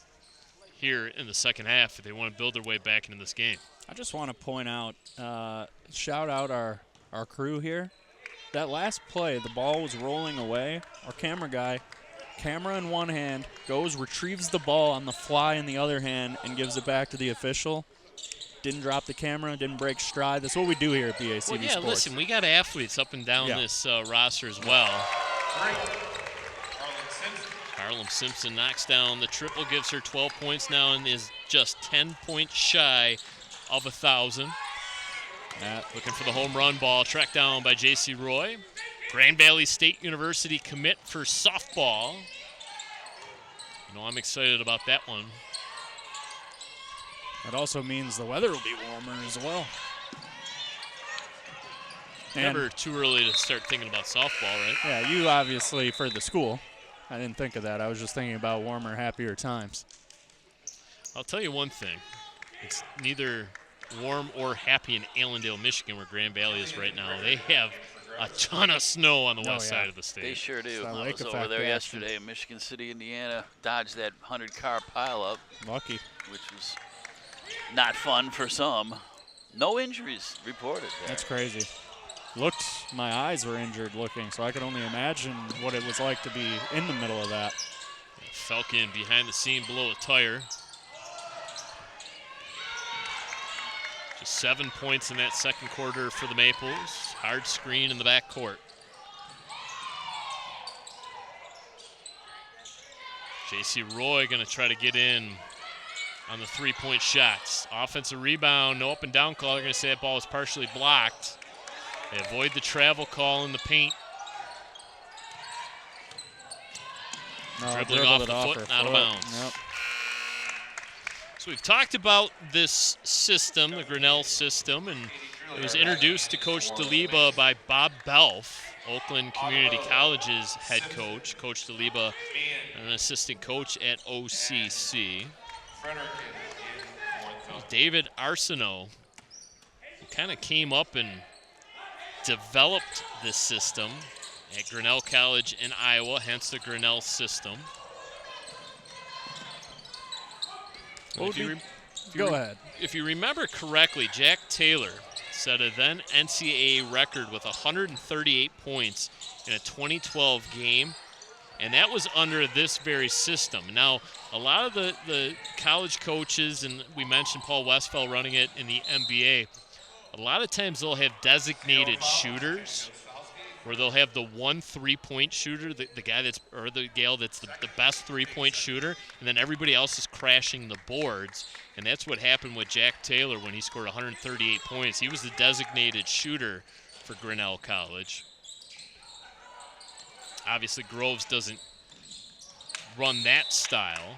here in the second half if they want to build their way back into this game. I just want to point out, shout out our crew here. That last play, the ball was rolling away. Our camera guy, camera in one hand, goes, retrieves the ball on the fly in the other hand, and gives it back to the official. Didn't drop the camera, didn't break stride. That's what we do here at BACB Well, yeah, Sports. listen, we got athletes up and down this roster as well. Harlem Simpson knocks down the triple, gives her 12 points now, and is just 10 points shy of 1,000. Looking for the home run ball, tracked down by J.C. Roy. Grand Valley State University commit for softball. You know, I'm excited about that one. That also means the weather will be warmer as well. Never too early to start thinking about softball, right? Yeah, you obviously for the school. I didn't think of that. I was just thinking about warmer, happier times. I'll tell you one thing. It's neither warm or happy in Allendale, Michigan, where Grand Valley is right now. They have a ton of snow on the west side of the state. They sure do. I lake was over effect there action. yesterday in Michigan City, Indiana. Dodged that 100-car pileup. Lucky. Which was not fun for some. No injuries reported there. That's crazy. My eyes were injured looking, so I could only imagine what it was like to be in the middle of that. Falcon behind the scene below the tire. Just 7 points in that second quarter for the Maples. Hard screen in the back court. J.C. Roy going to try to get in on the three-point shots. Offensive rebound, no up and down call. They're going to say that ball was partially blocked. They avoid the travel call in the paint. No, Dribbling off the foot, out of bounds. Yep. So we've talked about this system, the Grinnell system, and it was introduced to Coach DeLiba by Bob Belf, Oakland Community College's head coach. Coach DeLiba, an assistant coach at OCC. David Arsenault, who kind of came up and developed this system at Grinnell College in Iowa, hence the Grinnell system. Go ahead. If you remember correctly, Jack Taylor set a then NCAA record with 138 points in a 2012 game, and that was under this very system. Now, a lot of the college coaches, and we mentioned Paul Westphal running it in the NBA, a lot of times they'll have designated shooters where they'll have the one three-point shooter, the guy that's, or the gal that's the best three-point shooter, and then everybody else is crashing the boards. And that's what happened with Jack Taylor when he scored 138 points. He was the designated shooter for Grinnell College. Obviously, Groves doesn't run that style.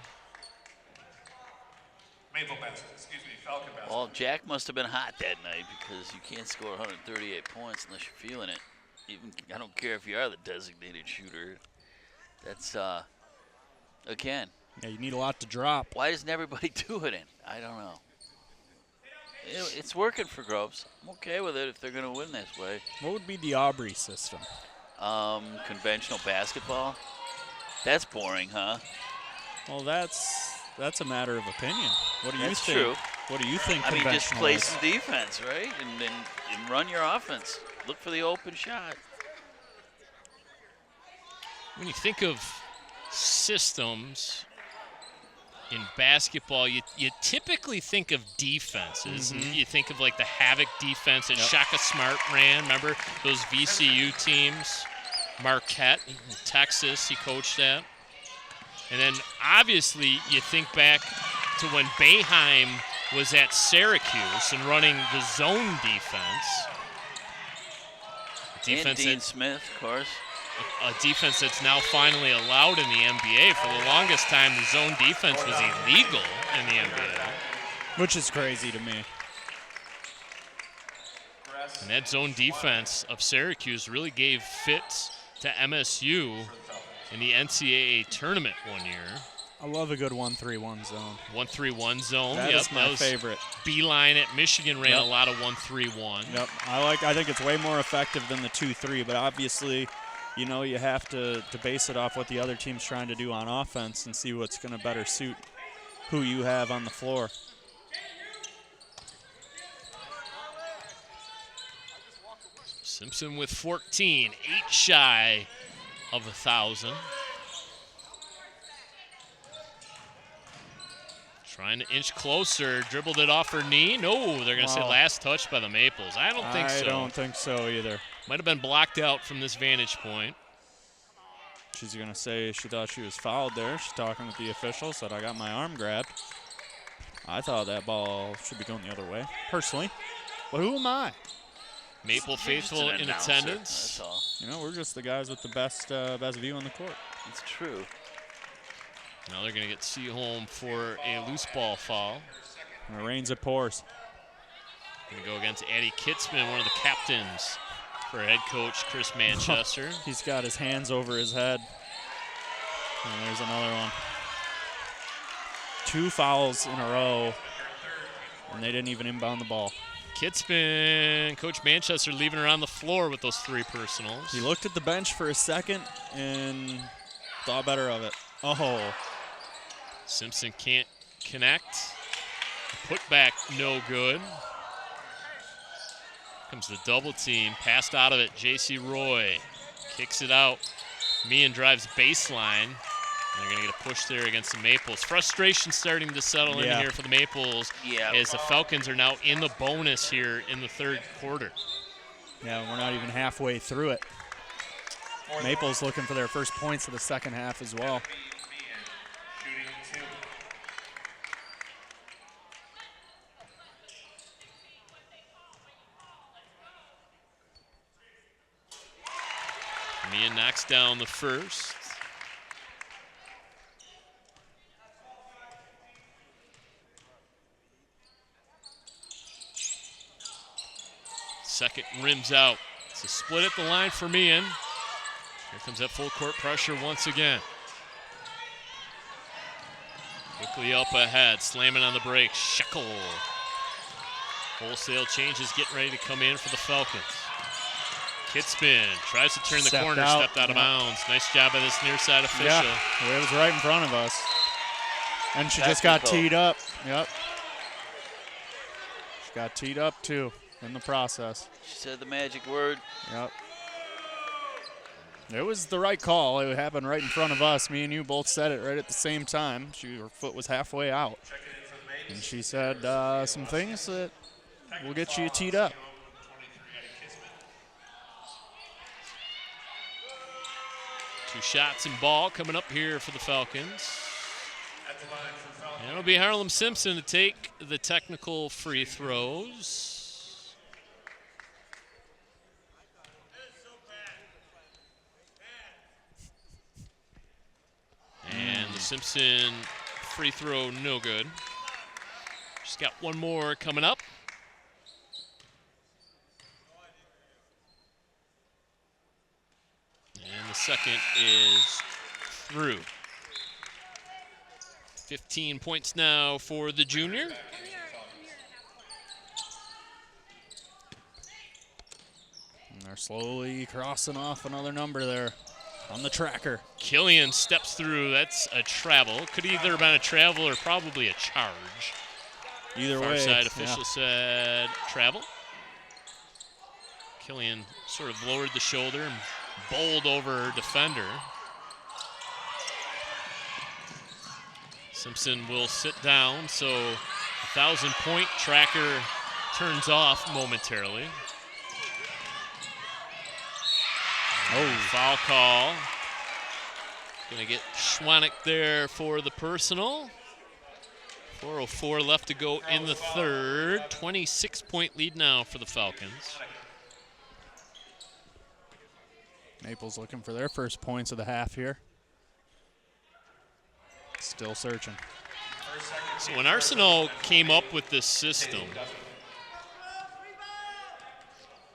Falcon basket. Well, Jack must have been hot that night because you can't score 138 points unless you're feeling it. Even I don't care if you are the designated shooter. That's again. Yeah, you need a lot to drop. Why doesn't everybody do it in? I don't know. It's working for Groves. I'm okay with it if they're going to win this way. What would be the Aubrey system? Conventional basketball. That's boring, huh? Well, that's a matter of opinion. What do you That's think? true. What do you think? I mean, just conventional play is? some defense, right? And run your offense. Look for the open shot. When you think of systems in basketball, you typically think of defenses. Mm-hmm. And you think of like the Havoc defense that Shaka Smart ran. Remember those VCU teams? Marquette, Texas, he coached at. And then obviously you think back to when Boeheim was at Syracuse and running the zone defense. And Dean Smith, of course. A defense that's now finally allowed in the NBA. For the longest time, the zone defense was illegal in the NBA. Which is crazy to me. And that zone defense of Syracuse really gave fits to MSU in the NCAA tournament one year. I love a good 1-3-1 zone. 1-3-1 zone. That is my favorite. Beeline at Michigan ran a lot of 1-3-1. Yep. I think it's way more effective than the 2-3, but obviously, you know, you have to base it off what the other team's trying to do on offense and see what's going to better suit who you have on the floor. Simpson with 14, 8 shy of 1,000. Trying to inch closer, dribbled it off her knee. No, they're going to say last touch by the Maples. I don't think so. I don't think so either. Might have been blocked out from this vantage point. She's going to say she thought she was fouled there. She's talking with the official, said I got my arm grabbed. I thought that ball should be going the other way, personally. But who am I? Maple faithful in attendance. That's all. You know, we're just the guys with the best view on the court. It's true. Now they're going to get Seaholm for a loose ball foul. And it rains, it pours. Going to go against Addie Kitzman, one of the captains for head coach Chris Manchester. He's got his hands over his head. And there's another one. 2 fouls in a row, and they didn't even inbound the ball. Kitzman, Coach Manchester leaving her on the floor with those 3 personals. He looked at the bench for a second and thought better of it. Oh. Simpson can't connect. Put back, no good. Comes the double team, passed out of it. J.C. Roy kicks it out. Meehan drives baseline. They're going to get a push there against the Maples. Frustration starting to settle in here for the Maples as the Falcons are now in the bonus here in the 3rd quarter. Yeah, we're not even halfway through it. Maples looking for their first points of the second half as well. Meehan knocks down the first. Second rims out. It's a split at the line for Meehan. Here comes that full court pressure once again. Quickly up ahead, slamming on the break. Shekel. Wholesale changes getting ready to come in for the Falcons. Kitzman tries to turn the corner, stepped out of bounds. Nice job by this near side official. Yeah, it was right in front of us. And she just got teed up. Yep. She got teed up too in the process. She said the magic word. Yep. It was the right call. It happened right in front of us. Me and you both said it right at the same time. Her foot was halfway out. And she said some things that will get you teed up. Two shots and ball coming up here for the Falcons. And it'll be Harlem Simpson to take the technical free throws. And the Simpson free throw, no good. She's got one more coming up. And the second is through. 15 points now for the junior. And they're slowly crossing off another number there on the tracker. Killian steps through. That's a travel. Could either have been a travel or probably a charge. Either Far way. side official said travel. Killian sort of lowered the shoulder and bowled over her defender. Simpson will sit down, so the 1,000-point tracker turns off momentarily. Oh, foul call. Gonna get Schwanek there for the personal. 4:04 left to go in the third. 26-point lead now for the Falcons. Maples looking for their first points of the half here. Still searching. So when Arsenault came up with this system,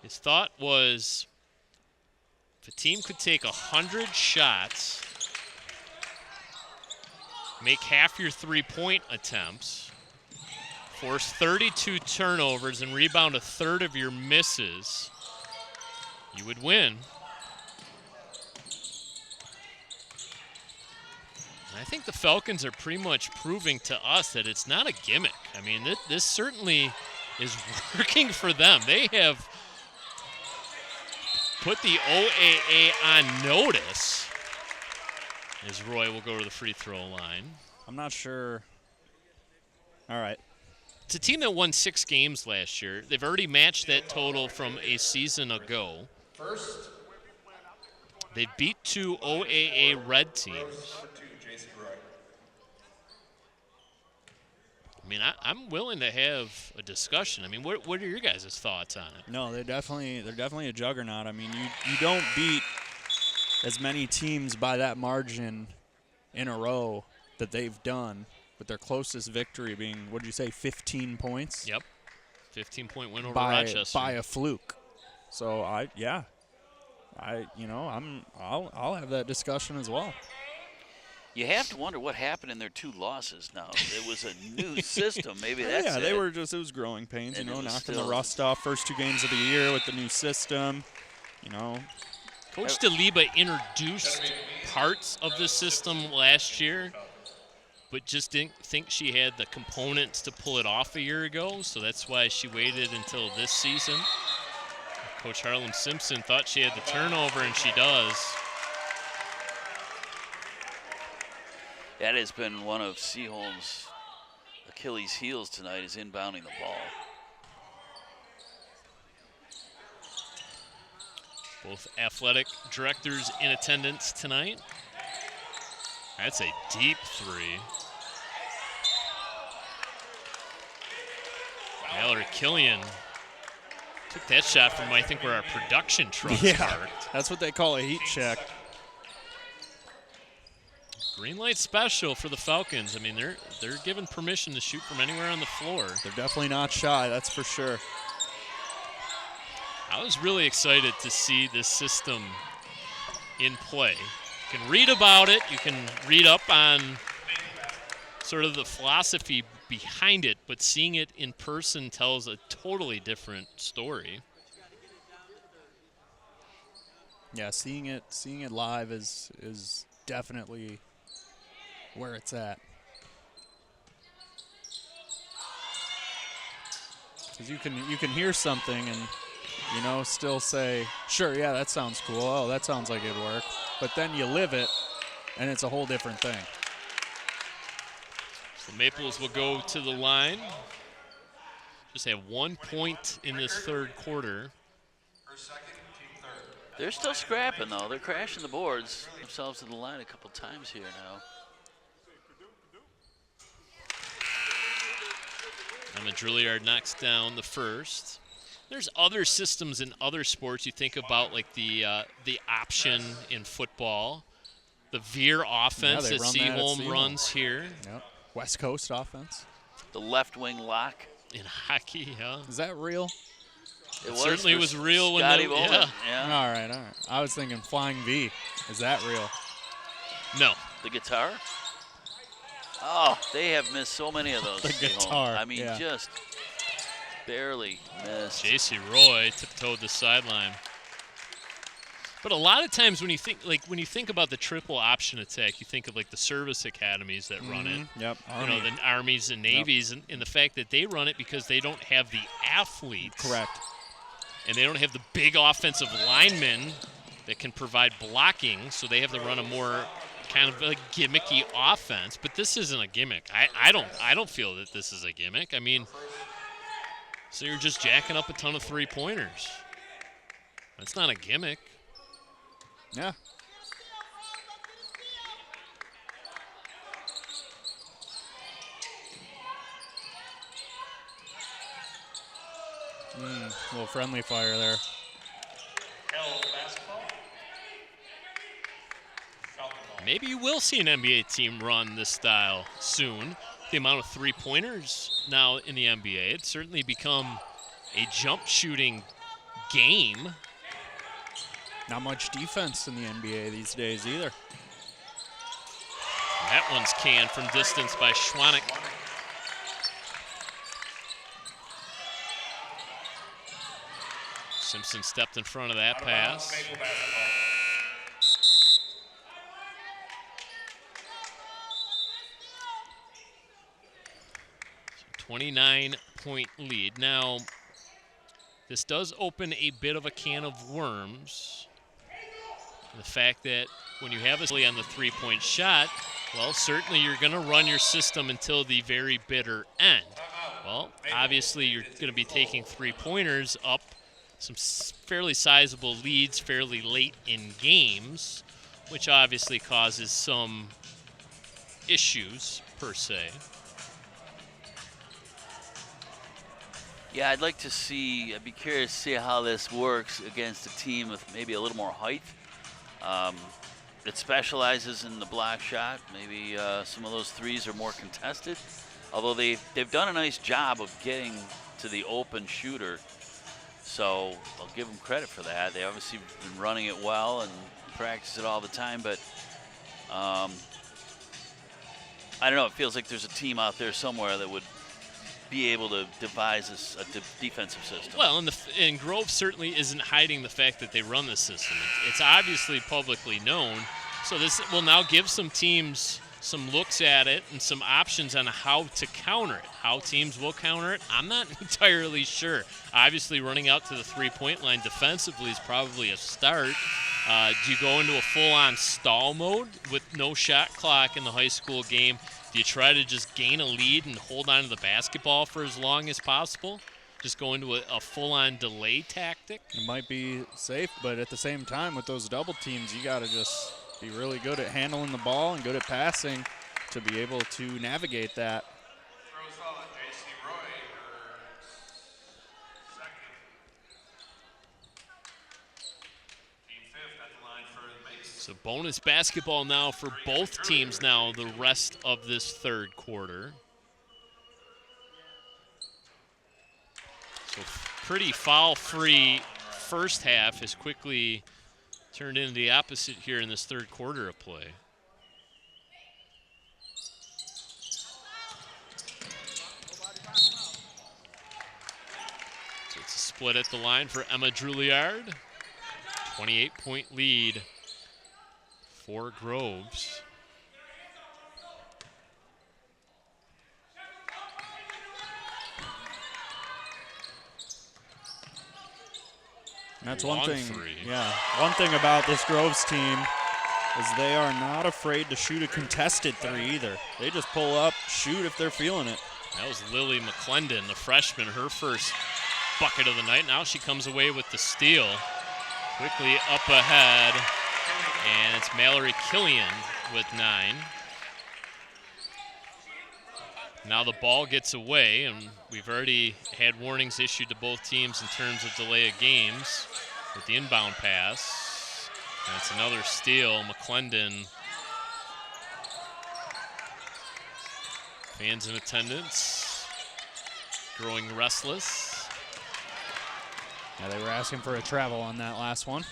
his thought was if a team could take 100 shots, make half your three-point attempts, force 32 turnovers, and rebound a third of your misses, you would win. I think the Falcons are pretty much proving to us that it's not a gimmick. I mean, this certainly is working for them. They have put the OAA on notice as Roy will go to the free throw line. I'm not sure. All right. It's a team that won 6 games last year. They've already matched that total from a season ago. They beat 2 OAA red teams. I mean, I'm willing to have a discussion. I mean, what are your guys' thoughts on it? No, they're definitely a juggernaut. I mean, you don't beat as many teams by that margin in a row that they've done, with their closest victory being, what did you say, 15 points? Yep, 15-point win over Rochester. By a fluke. So I'll have that discussion as well. You have to wonder what happened in their 2 losses now. It was a new system. Maybe that's yeah, it. they were just, it was growing pains, And you know, it was knocking the still- rust off first 2 games of the year with the new system, you know. Coach DeLiba introduced parts of the system last year, but just didn't think she had the components to pull it off a year ago, so that's why she waited until this season. Coach Harlem Simpson thought she had the turnover, and she does. That has been one of Seaholm's Achilles' heels tonight, is inbounding the ball. Both athletic directors in attendance tonight. That's a deep 3. Mallory Killian took that shot from, I think, where our production truck's parked. That's what they call a heat check. Green light special for the Falcons. I mean, they're given permission to shoot from anywhere on the floor. They're definitely not shy, that's for sure. I was really excited to see this system in play. You can read about it. You can read up on sort of the philosophy behind it, but seeing it in person tells a totally different story. Yeah, seeing it live is definitely where it's at. Because you can hear something and, you know, still say, sure, yeah, that sounds cool. Oh, that sounds like it'd work. But then you live it, and it's a whole different thing. So Maples will go to the line. Just have 1 point in this 3rd quarter. They're still scrapping, though. They're crashing the boards themselves to the line a couple times here now. Emma Drilliard knocks down the first. There's other systems in other sports. You think about like the option in football, the veer offense they that run that at Seaholm Seaholm. runs here. Yep. West Coast offense. The left wing lock. In hockey, yeah. Is that real? It certainly for was real when Scotty they, Bowman. yeah. All right. I was thinking Flying V. Is that real? No. The guitar? Oh, they have missed so many of those. The Seaholm. guitar, I mean, yeah. just barely missed. J.C. Roy tiptoed the sideline. But a lot of times when you think about the triple option attack, you think of like the service academies that run it. Yep. You know, the Armies and Navies, and the fact that they run it because they don't have the athletes. Correct. And they don't have the big offensive linemen that can provide blocking, so they have to run a more kind of a gimmicky offense. But this isn't a gimmick. I don't feel that this is a gimmick. I mean, so you're just jacking up a ton of 3-pointers. That's not a gimmick. Yeah. Little friendly fire there. Maybe you will see an NBA team run this style soon. The amount of 3-pointers now in the NBA, it's certainly become a jump shooting game. Not much defense in the NBA these days either. That one's canned from distance by Schwanek. Simpson stepped in front of that pass. 29-point lead. Now, this does open a bit of a can of worms. The fact that when you have a on the 3-point shot, well, certainly you're going to run your system until the very bitter end. Well, obviously you're going to be taking 3-pointers up some fairly sizable leads fairly late in games, which obviously causes some issues per se. Yeah, I'd be curious to see how this works against a team with maybe a little more height. It specializes in the block shot. Maybe some of those threes are more contested. Although they've done a nice job of getting to the open shooter. So I'll give them credit for that. They obviously have been running it well and practice it all the time. But I don't know. It feels like there's a team out there somewhere that would be able to devise a defensive system. Well, and Grove certainly isn't hiding the fact that they run the system. It's obviously publicly known. So this will now give some teams some looks at it and some options on how to counter it. How teams will counter it, I'm not entirely sure. Obviously, running out to the three-point line defensively is probably a start. Do you go into a full-on stall mode with no shot clock in the high school game? Do you try to just gain a lead and hold on to the basketball for as long as possible? Just go into a full-on delay tactic? It might be safe, but at the same time, with those double teams, you got to just be really good at handling the ball and good at passing to be able to navigate that. So bonus basketball now for both teams now the rest of this third quarter. So pretty foul-free first half has quickly turned into the opposite here in this third quarter of play. So it's a split at the line for Emma Juilliard. 28-point lead for Groves. And that's Long one thing. three. Yeah, one thing about this Groves team is they are not afraid to shoot a contested three either. They just pull up, shoot if they're feeling it. That was Lily McClendon, the freshman, her first bucket of the night. Now she comes away with the steal. Quickly up ahead, and it's Mallory Killian with 9. Now the ball gets away, and we've already had warnings issued to both teams in terms of delay of games with the inbound pass. And it's another steal. McClendon. Fans in attendance, growing restless. Yeah, they were asking for a travel on that last one.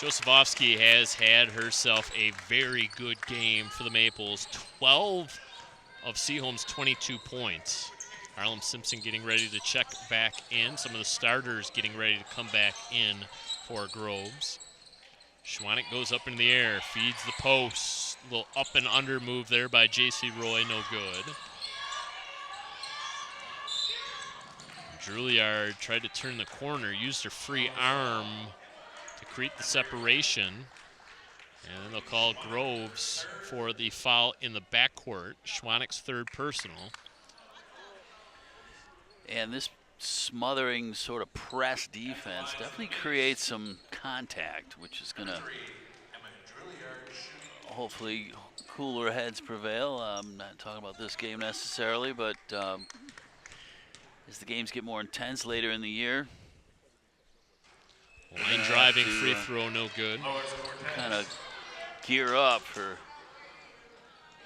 Josefovsky has had herself a very good game for the Maples. 12 of Seaholm's 22 points. Harlem Simpson getting ready to check back in. Some of the starters getting ready to come back in for Groves. Schwanek goes up in the air, feeds the post. A little up and under move there by J.C. Roy, no good. Juilliard tried to turn the corner, used her free arm to create the separation. And then they'll call Groves for the foul in the backcourt. Schwanek's third personal. And this smothering sort of press defense definitely creates some contact, which is going to hopefully cooler heads prevail. I'm not talking about this game necessarily, but as the games get more intense later in the year. Line driving free throw, no good. Kind of gear up for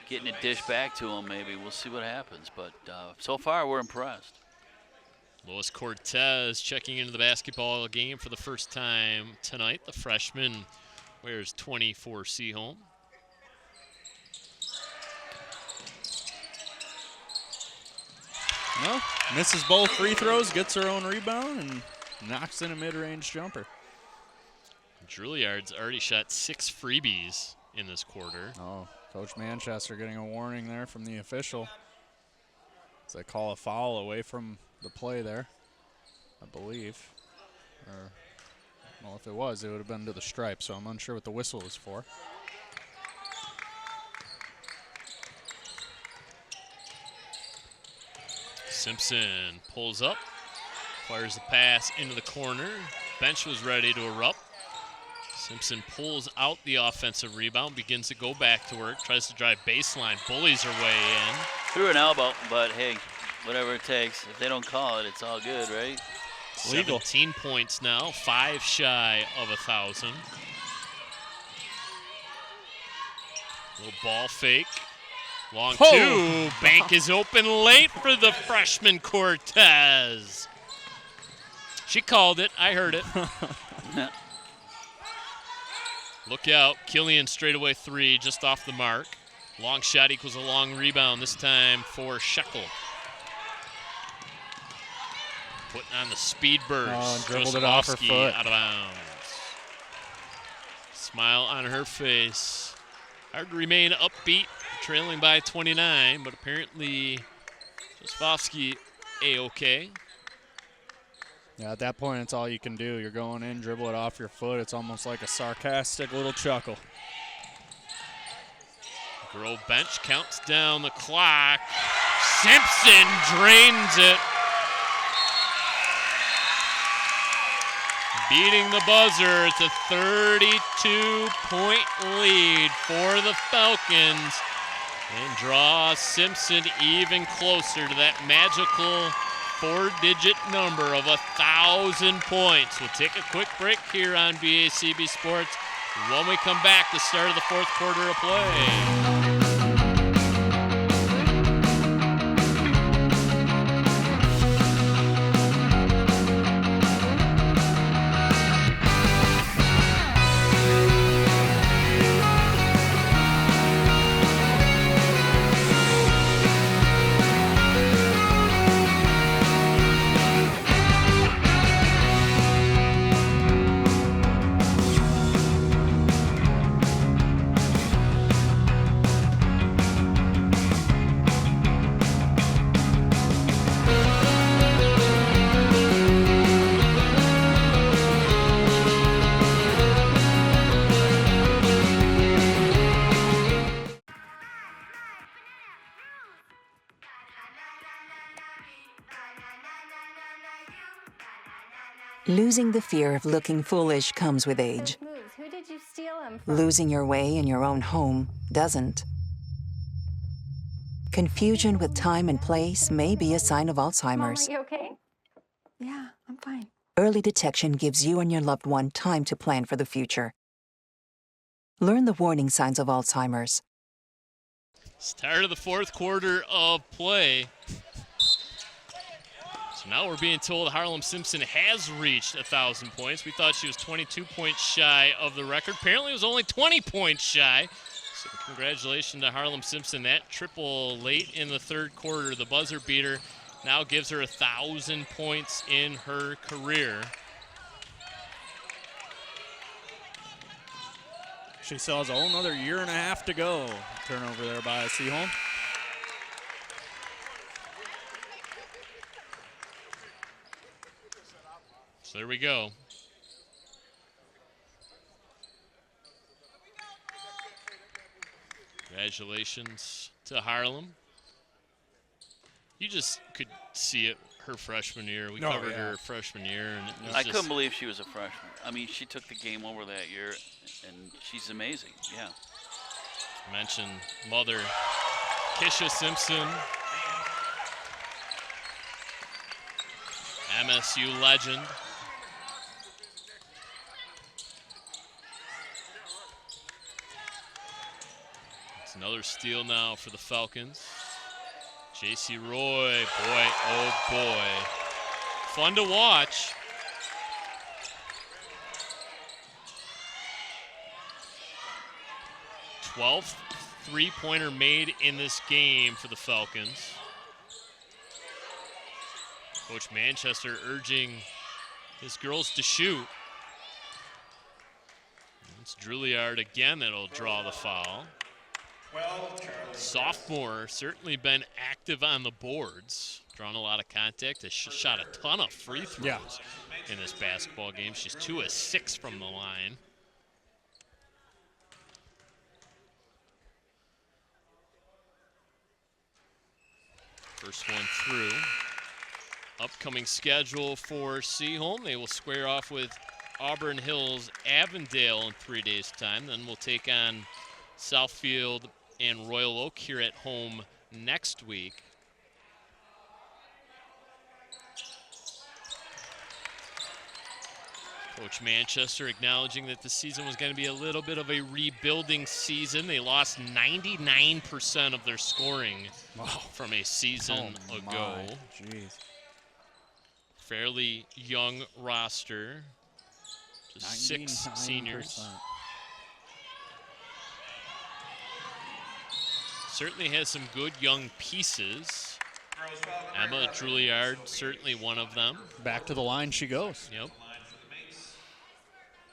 getting a dish back to them, maybe. We'll see what happens, but so far we're impressed. Lois Cortez checking into the basketball game for the first time tonight. The freshman wears 20 for Seaholm. Well, misses both free throws, gets her own rebound, and knocks in a mid-range jumper. Juilliard's already shot 6 freebies in this quarter. Oh, Coach Manchester getting a warning there from the official. As they call a foul away from the play there, I believe. Or, well, if it was, it would have been to the stripe, so I'm unsure what the whistle is for. Simpson pulls up, fires the pass into the corner. Bench was ready to erupt. Simpson pulls out the offensive rebound, begins to go back to work, tries to drive baseline, bullies her way in. Threw an elbow, but hey, whatever it takes. If they don't call it, it's all good, right? Legal. 17 points now, 5 shy of 1,000. Little ball fake. Long two. Bank is open late for the freshman Cortez. She called it. I heard it. Look out. Killian straightaway 3 just off the mark. Long shot equals a long rebound, this time for Shekel. Putting on the speed burst. Oh, and dribbled it off her foot. Out of bounds. Smile on her face. Hard to remain upbeat, trailing by 29, but apparently Josefovsky A-okay. Yeah, at that point, it's all you can do. You're going in, dribble it off your foot. It's almost like a sarcastic little chuckle. Grove bench counts down the clock. Simpson drains it. Beating the buzzer. It's a 32-point lead for the Falcons. And draws Simpson even closer to that magical 4-digit number of 1,000 points. We'll take a quick break here on BACB Sports. When we come back, the start of the fourth quarter of play. Losing the fear of looking foolish comes with age. Who did you steal him from? Losing your way in your own home doesn't. Confusion with time and place may be a sign of Alzheimer's. Mom, are you okay? Yeah, I'm fine. Early detection gives you and your loved one time to plan for the future. Learn the warning signs of Alzheimer's. Start of the fourth quarter of play. So now we're being told Harlem Simpson has reached 1,000 points. We thought she was 22 points shy of the record. Apparently it was only 20 points shy. So congratulations to Harlem Simpson. That triple late in the third quarter, the buzzer beater, now gives her 1,000 points in her career. She still has a whole another year and a half to go. Turnover there by Seaholm. So there we go. Congratulations to Harlem. You just could see it her freshman year. We covered her freshman year. And it was I couldn't believe she was a freshman. I mean, she took the game over that year, and she's amazing. Yeah. Mentioned mother, Kisha Simpson, MSU legend. It's another steal now for the Falcons. J.C. Roy, boy, oh boy. Fun to watch. #12th three-pointer made in this game for the Falcons. Coach Manchester urging his girls to shoot. It's Drouillard again that'll draw the foul. Sophomore, certainly been active on the boards, drawn a lot of contact, has shot a ton of free throws in this basketball game. She's 2 of 6 from the line. First one through. Upcoming schedule for Seaholm. They will square off with Auburn Hills Avondale in 3 days' time. Then we'll take on Southfield and Royal Oak here at home next week. Coach Manchester acknowledging that the season was going to be a little bit of a rebuilding season. They lost 99% of their scoring from a season ago. Jeez. Fairly young roster. Just 6 seniors. certainly has some good young pieces. Emma Juilliard, certainly one of them. Back to the line she goes. Yep.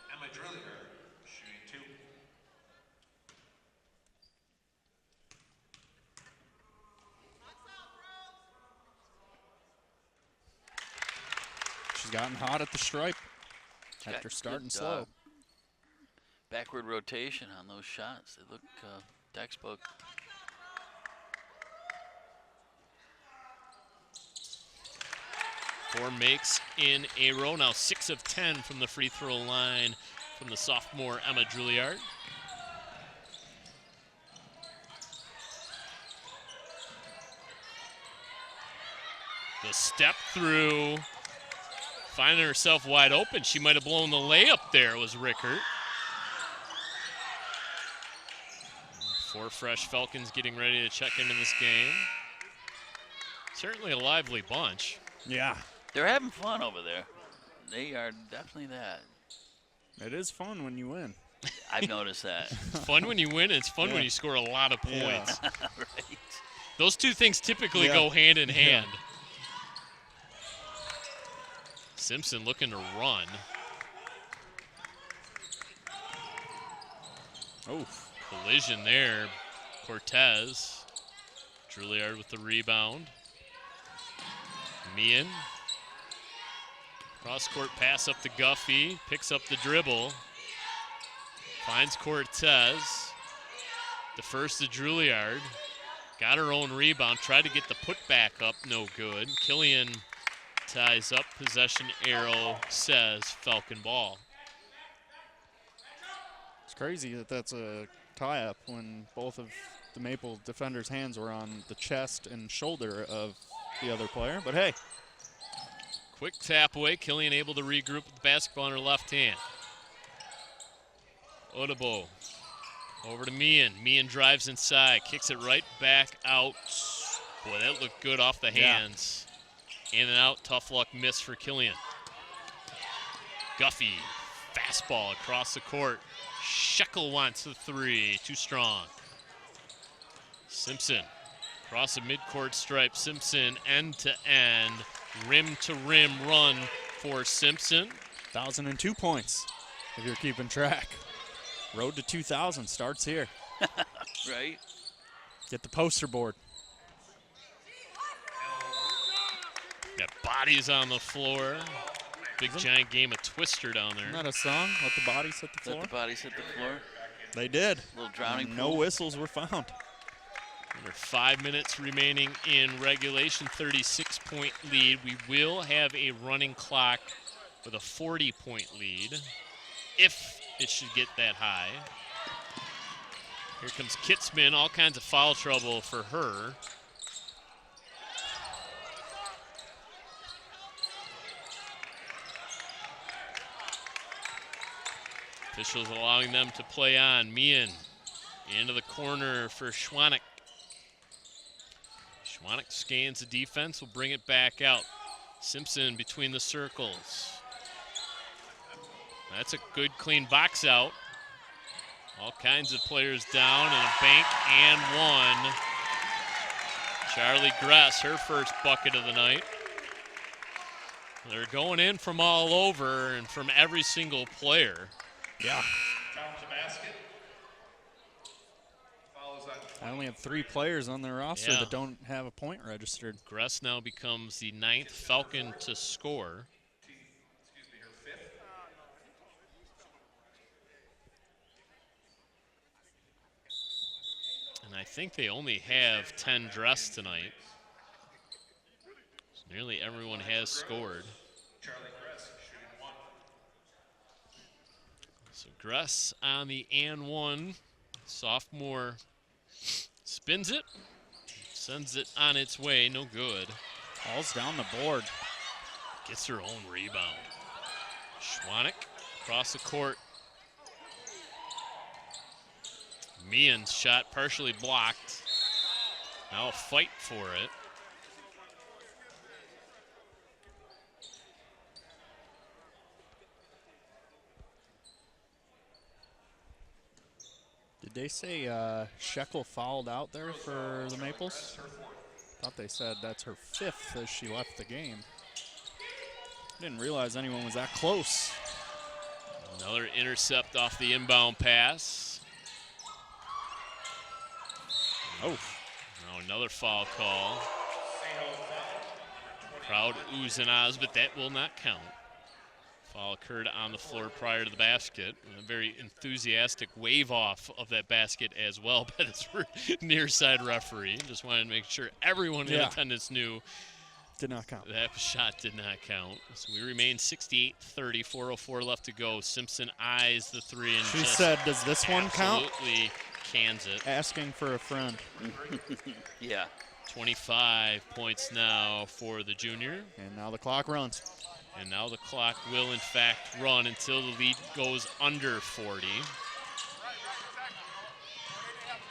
Emma Juilliard, shooting 2. She's gotten hot at the stripe She's after got starting good, slow. Backward rotation on those shots. They look textbook. Four makes in a row. Now 6 of 10 from the free throw line from the sophomore Emma Juilliard. The step through, finding herself wide open. She might have blown the layup there, was Rickert. 4 fresh Falcons getting ready to check into this game. Certainly a lively bunch. Yeah. They're having fun over there. They are definitely that. It is fun when you win. I've noticed that. It's fun when you win, and it's fun when you score a lot of points. Right. Those two things typically go hand in hand. Simpson looking to run. Oh. Collision there. Cortez. Juilliard with the rebound. Meehan. Cross-court pass up to Guffey. Picks up the dribble. Finds Cortez. Defers to Juilliard. Got her own rebound. Tried to get the putback up. No good. Killian ties up. Possession arrow says Falcon ball. It's crazy that that's a tie-up when both of the Maple defenders' hands were on the chest and shoulder of the other player. But hey. Quick tap away. Killian able to regroup with the basketball in her left hand. Odebo over to Meehan. Meehan drives inside, kicks it right back out. Boy, that looked good off the hands. In and out, tough luck miss for Killian. Guffey, fastball across the court. Shekel wants the 3, too strong. Simpson, across the midcourt stripe. Simpson end to end, rim to rim run for Simpson. 1,002 points, if you're keeping track. Road to 2,000 starts here. Right. Get the poster board. Got bodies on the floor. Big giant game of Twister down there. Isn't that a song? Let the bodies hit the floor? Let the bodies hit the floor. They did. A little drowning No pool. whistles were found. Under 5 minutes remaining in regulation, 36-point lead. We will have a running clock with a 40-point lead, if it should get that high. Here comes Kitzman, all kinds of foul trouble for her. Officials allowing them to play on. Meehan into the corner for Schwanek. Schwanek scans the defense, will bring it back out. Simpson between the circles. That's a good, clean box out. All kinds of players down, and a bank and one. Charlie Gress, her first bucket of the night. They're going in from all over and from every single player. Yeah. Down to basket. Follows on I only have 3 players on their roster Yeah. that don't have a point registered. Gress now becomes the 9th Falcon to score. her 5th. And I think they only have 10 dressed tonight. So nearly everyone has scored. Charlie Gress shooting 1. So Gress on the and one. Sophomore spins it, sends it on its way, no good. Falls down the board. Gets her own rebound. Schwanek across the court. Meehan's shot partially blocked. Now a fight for it. Did Did they say Shekel fouled out there for the Maples? Thought they said that's her 5th as she left the game. Didn't realize anyone was that close. Another intercept off the inbound pass. Oh. Now another foul call. Crowd oohs and ahs, but that will not count. Foul occurred on the floor prior to the basket. A very enthusiastic wave off of that basket as well by this near side referee. Just wanted to make sure everyone in attendance knew. Did not count. That shot did not count. So we remain 68-30, 4:04 left to go. Simpson eyes the 3 and she just said, does this one count? Absolutely cans it. Asking for a friend. Yeah. 25 points now for the junior. And now the clock runs. And now the clock will, in fact, run until the lead goes under 40.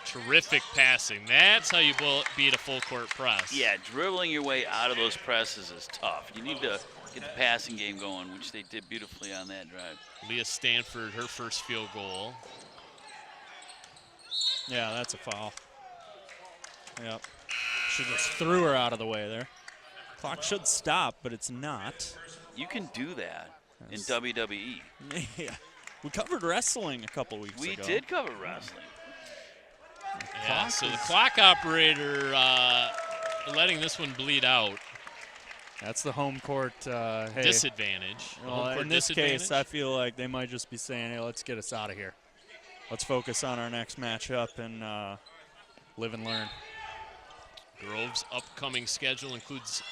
Terrific passing. That's how you beat a full-court press. Yeah, dribbling your way out of those presses is tough. You need to get the passing game going, which they did beautifully on that drive. Leah Stanford, her first field goal. Yeah, that's a foul. Yep. She just threw her out of the way there. Clock should stop, but it's not. You can do that in WWE. Yeah. We covered wrestling a couple weeks ago. We did cover wrestling. Yeah, so the clock operator letting this one bleed out. That's the home court disadvantage. Well, in this case, I feel like they might just be saying, hey, let's get us out of here. Let's focus on our next matchup and live and learn. Grove's upcoming schedule includes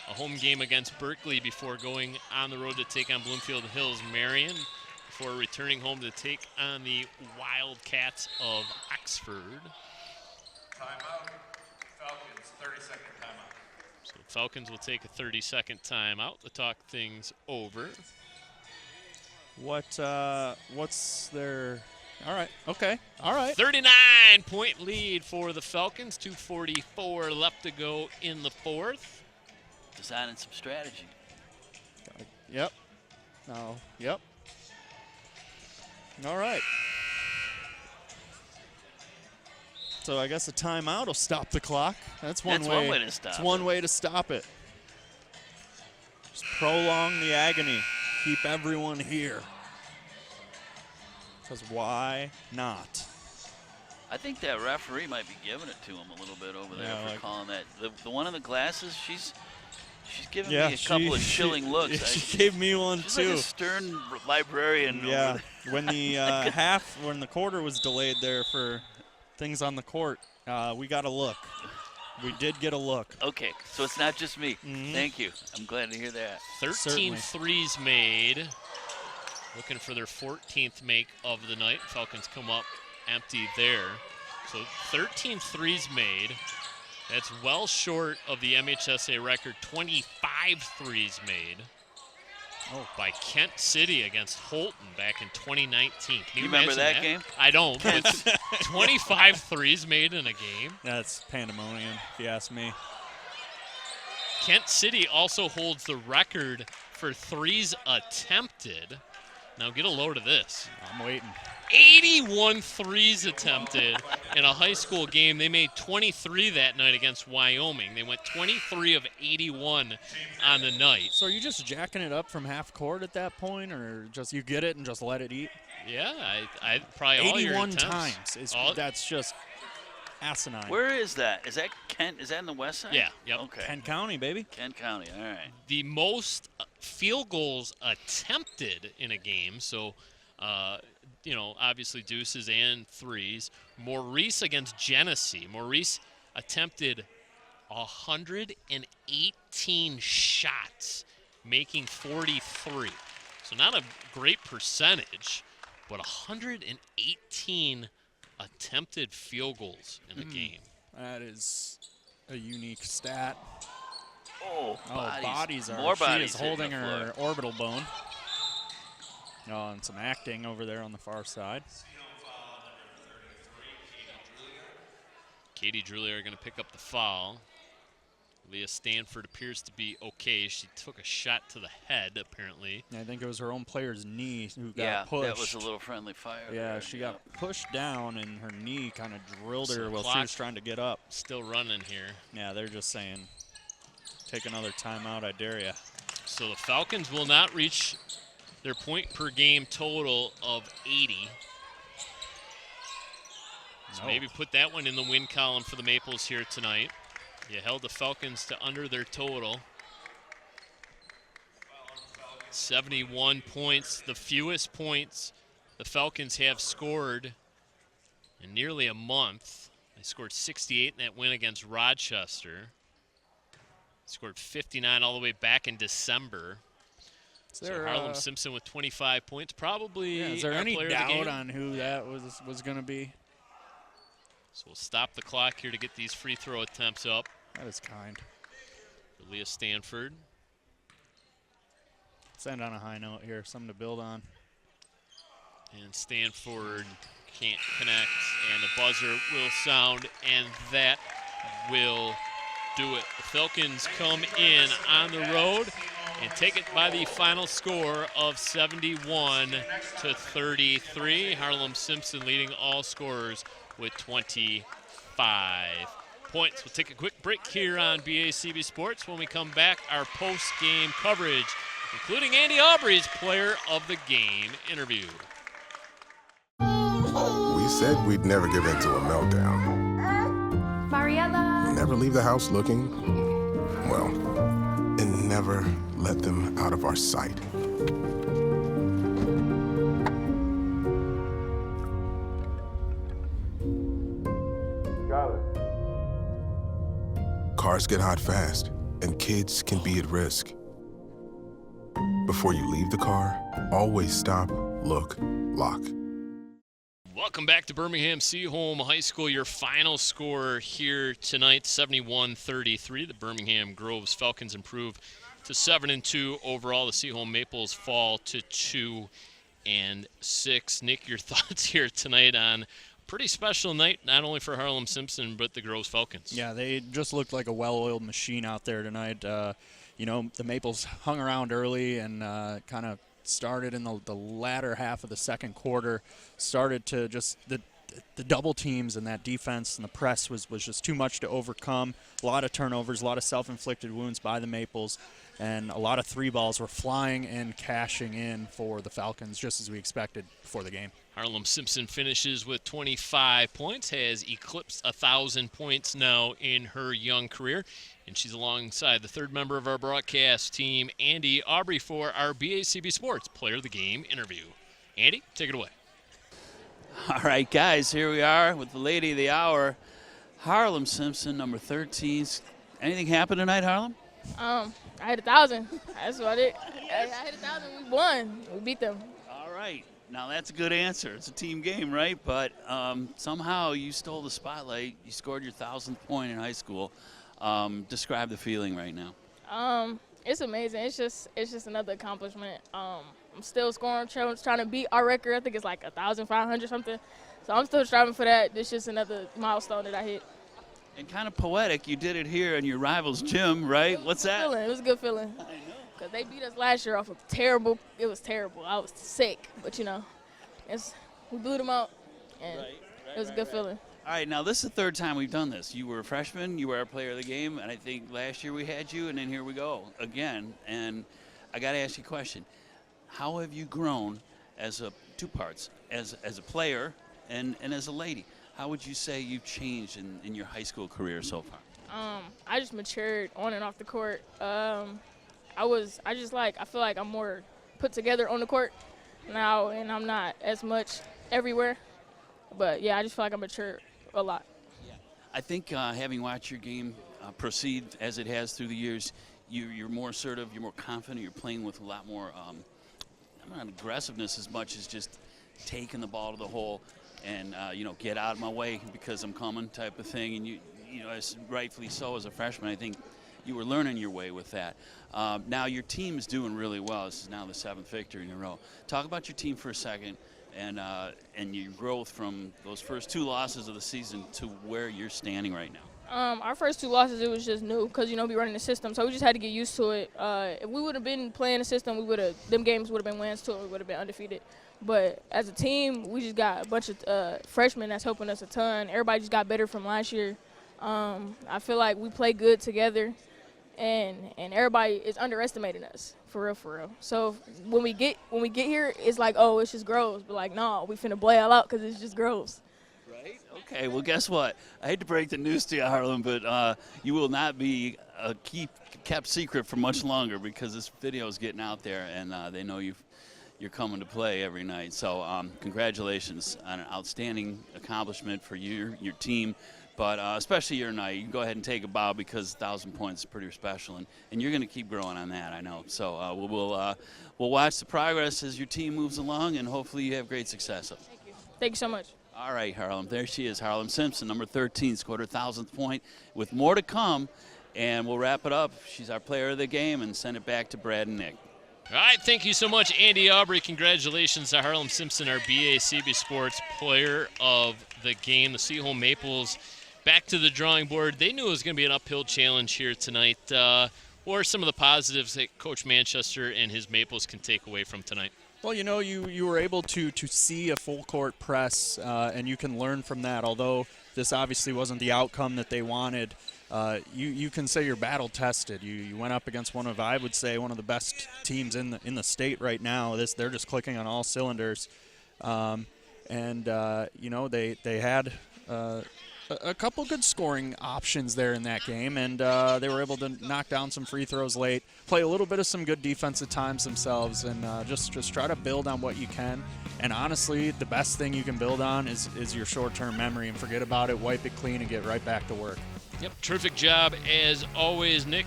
a home game against Berkeley before going on the road to take on Bloomfield Hills Marion, before returning home to take on the Wildcats of Oxford. Timeout. Falcons, 30-second timeout. So the Falcons will take a 30-second timeout to talk things over. What's their... All right, okay, all right. 39-point lead for the Falcons, 2:44 left to go in the fourth. Designing some strategy. Yep. No, yep. All right. So I guess a timeout will stop the clock. That's one way to stop it. It's one way to stop it. Just prolong the agony. Keep everyone here. Because why not? I think that referee might be giving it to him a little bit over there for calling that. The one in the glasses, she's giving me a couple of chilling looks. She gave me one she's too. Like a stern librarian. Yeah, when the when the quarter was delayed there for things on the court, we got a look. We did get a look. Okay, so it's not just me. Thank you. I'm glad to hear that. 13 threes made. Looking for their 14th make of the night. Falcons come up empty there. So 13 threes made. That's well short of the MHSA record, 25 threes made by Kent City against Holton back in 2019. Can you remember imagine that game? I don't. But 25 threes made in a game. That's pandemonium, if you ask me. Kent City also holds the record for threes attempted. Now get a load of this. I'm waiting. 81 threes attempted in a high school game. They made 23 that night against Wyoming. They went 23 of 81 on the night. So are you just jacking it up from half court at that point, or just you get it and just let it eat? Yeah, I probably all your 81 attempts. times. That's just asinine. Where is that? Is that Kent? Is that in the west side? Yeah. Yep. Okay. Kent County, baby. Kent County. All right. The most field goals attempted in a game. So, obviously deuces and threes. Maurice against Genesee. Maurice attempted 118 shots, making 43. So not a great percentage, but 118 attempted field goals in a game. That is a unique stat. Oh, bodies are. More she bodies is holding hitting the her floor. orbital bone. Oh, and some acting over there on the far side. Katie Drulia are going to pick up the foul. Leah Stanford appears to be okay. She took a shot to the head, apparently. I think it was her own player's knee who got Yeah, pushed. that was a little friendly fire. Yeah, there. she got pushed down, and her knee kind of drilled So her while she clock was trying to get up. Still running here. Yeah, they're just saying, take another timeout, I dare ya. So the Falcons will not reach their point per game total of 80. So maybe put that one in the win column for the Maples here tonight. You held the Falcons to under their total. 71 points, the fewest points the Falcons have scored in nearly a month. They scored 68 in that win against Rochester. Scored 59 all the way back in December. So Harlem Simpson with 25 points, probably. Yeah, is there our any player of the doubt game. on who that was going to be? So we'll stop the clock here to get these free throw attempts up. That is kind. For Leah Stanford. Let's end on a high note here, something to build on. And Stanford can't connect, and the buzzer will sound, and that will do it. The Falcons come in on the road and take it by the final score of 71-33. Harlem Simpson leading all scorers with 25 points. We'll take a quick break here on BACB Sports. When we come back, our post-game coverage, including Andy Aubrey's Player of the Game interview. We said we'd never give in to a meltdown. Mariella. Never leave the house looking, well, and never let them out of our sight. Cars get hot fast, and kids can be at risk. Before you leave the car, always stop, look, lock. Welcome back to Birmingham Seaholm High School. Your final score here tonight, 71-33. The Birmingham Groves Falcons improve to 7-2 overall. The Seaholm Maples fall to 2-6. Nick, your thoughts here tonight on a pretty special night, not only for Harlem Simpson, but the Groves Falcons. Yeah, they just looked like a well-oiled machine out there tonight. You know, the Maples hung around early and kind of started in the latter half of the second quarter, started to just the double teams and that defense and the press was just too much to overcome. A lot of turnovers, a lot of self-inflicted wounds by the Maples, and a lot of three balls were flying and cashing in for the Falcons, just as we expected before the game. Harlem Simpson finishes with 25 points, has eclipsed 1,000 points now in her young career, and she's alongside the third member of our broadcast team, Andy Aubrey, for our BACB Sports Player of the Game interview. Andy, take it away. All right, guys, here we are with the lady of the hour, Harlem Simpson, number 13. Anything happen tonight, Harlem? I hit 1,000. That's what it. I hit 1,000. We won. We beat them. All right. Now, that's a good answer. It's a team game, right? But somehow you stole the spotlight. You scored your 1,000th point in high school. Describe the feeling right now. It's amazing. It's just another accomplishment. I'm still scoring, trying to beat our record. I think it's like 1,500 something. So I'm still striving for that. It's just another milestone that I hit. And kind of poetic, you did it here in your rival's gym, right? What's that? It was a good feeling. I know. Because they beat us last year off of terrible. It was terrible. I was sick. But, you know, we blew them out. And it was a good feeling. All right, now this is the third time we've done this. You were a freshman, you were our player of the game, and I think last year we had you, and then here we go again. And I got to ask you a question. How have you grown as two parts, as a player and as a lady? How would you say you've changed in your high school career so far? I just matured on and off the court. I feel like I'm more put together on the court now, and I'm not as much everywhere. But yeah, I just feel like I matured a lot. Yeah. I think having watched your game proceed as it has through the years, you're more assertive, you're more confident, you're playing with a lot more, not aggressiveness as much as just taking the ball to the hole and, get out of my way because I'm coming type of thing. And, you know, as rightfully so as a freshman, I think you were learning your way with that. Now your team is doing really well. This is now the 7th victory in a row. Talk about your team for a second and your growth from those first 2 losses of the season to where you're standing right now. Our first 2 losses, it was just new because, we running the system. So we just had to get used to it. If we would have been playing the system, them games would have been wins too. We would have been undefeated. But as a team, we just got a bunch of freshmen that's helping us a ton. Everybody just got better from last year. I feel like we play good together, and everybody is underestimating us, for real. So when we get here, it's like, oh, it's just Groves. But, like, no, we finna play all out because it's just Groves. Okay, well, guess what? I hate to break the news to you, Harlem, but you will not be kept secret for much longer because this video is getting out there, and they know you're coming to play every night. So congratulations on an outstanding accomplishment for your team, but especially your night. You can go ahead and take a bow because 1,000 points is pretty special, and you're going to keep growing on that, I know. So we'll watch the progress as your team moves along, and hopefully you have great success. Thank you. Thank you so much. All right, Harlem. There she is, Harlem Simpson, number 13, scored her 1,000th point with more to come, and we'll wrap it up. She's our player of the game and send it back to Brad and Nick. All right, thank you so much, Andy Aubrey. Congratulations to Harlem Simpson, our BACB Sports player of the game. The Seaholm Maples back to the drawing board. They knew it was going to be an uphill challenge here tonight. What are some of the positives that Coach Manchester and his Maples can take away from tonight? Well, you were able to see a full court press, and you can learn from that. Although this obviously wasn't the outcome that they wanted, you can say you're battle tested. You went up against one of the best teams in the state right now. They're just clicking on all cylinders, and they had a couple good scoring options there in that game, and they were able to knock down some free throws late, play a little bit of some good defensive times themselves, and just try to build on what you can. And honestly, the best thing you can build on is your short-term memory, and forget about it, wipe it clean, and get right back to work. Yep, terrific job as always, Nick.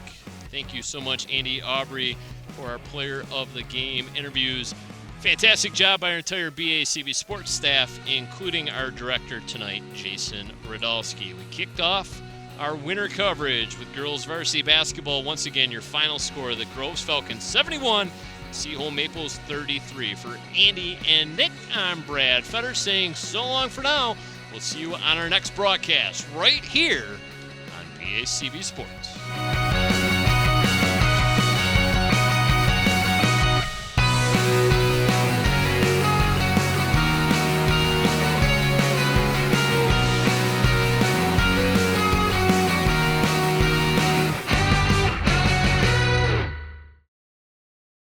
Thank you so much, Andy Aubrey, for our player of the game interviews. Fantastic job by our entire BACB sports staff, including our director tonight, Jason Radulski. We kicked off our winter coverage with girls varsity basketball. Once again, your final score, the Groves Falcons 71, Seaholm Maples 33. For Andy and Nick, I'm Brad Fetter saying so long for now. We'll see you on our next broadcast right here on BACB Sports.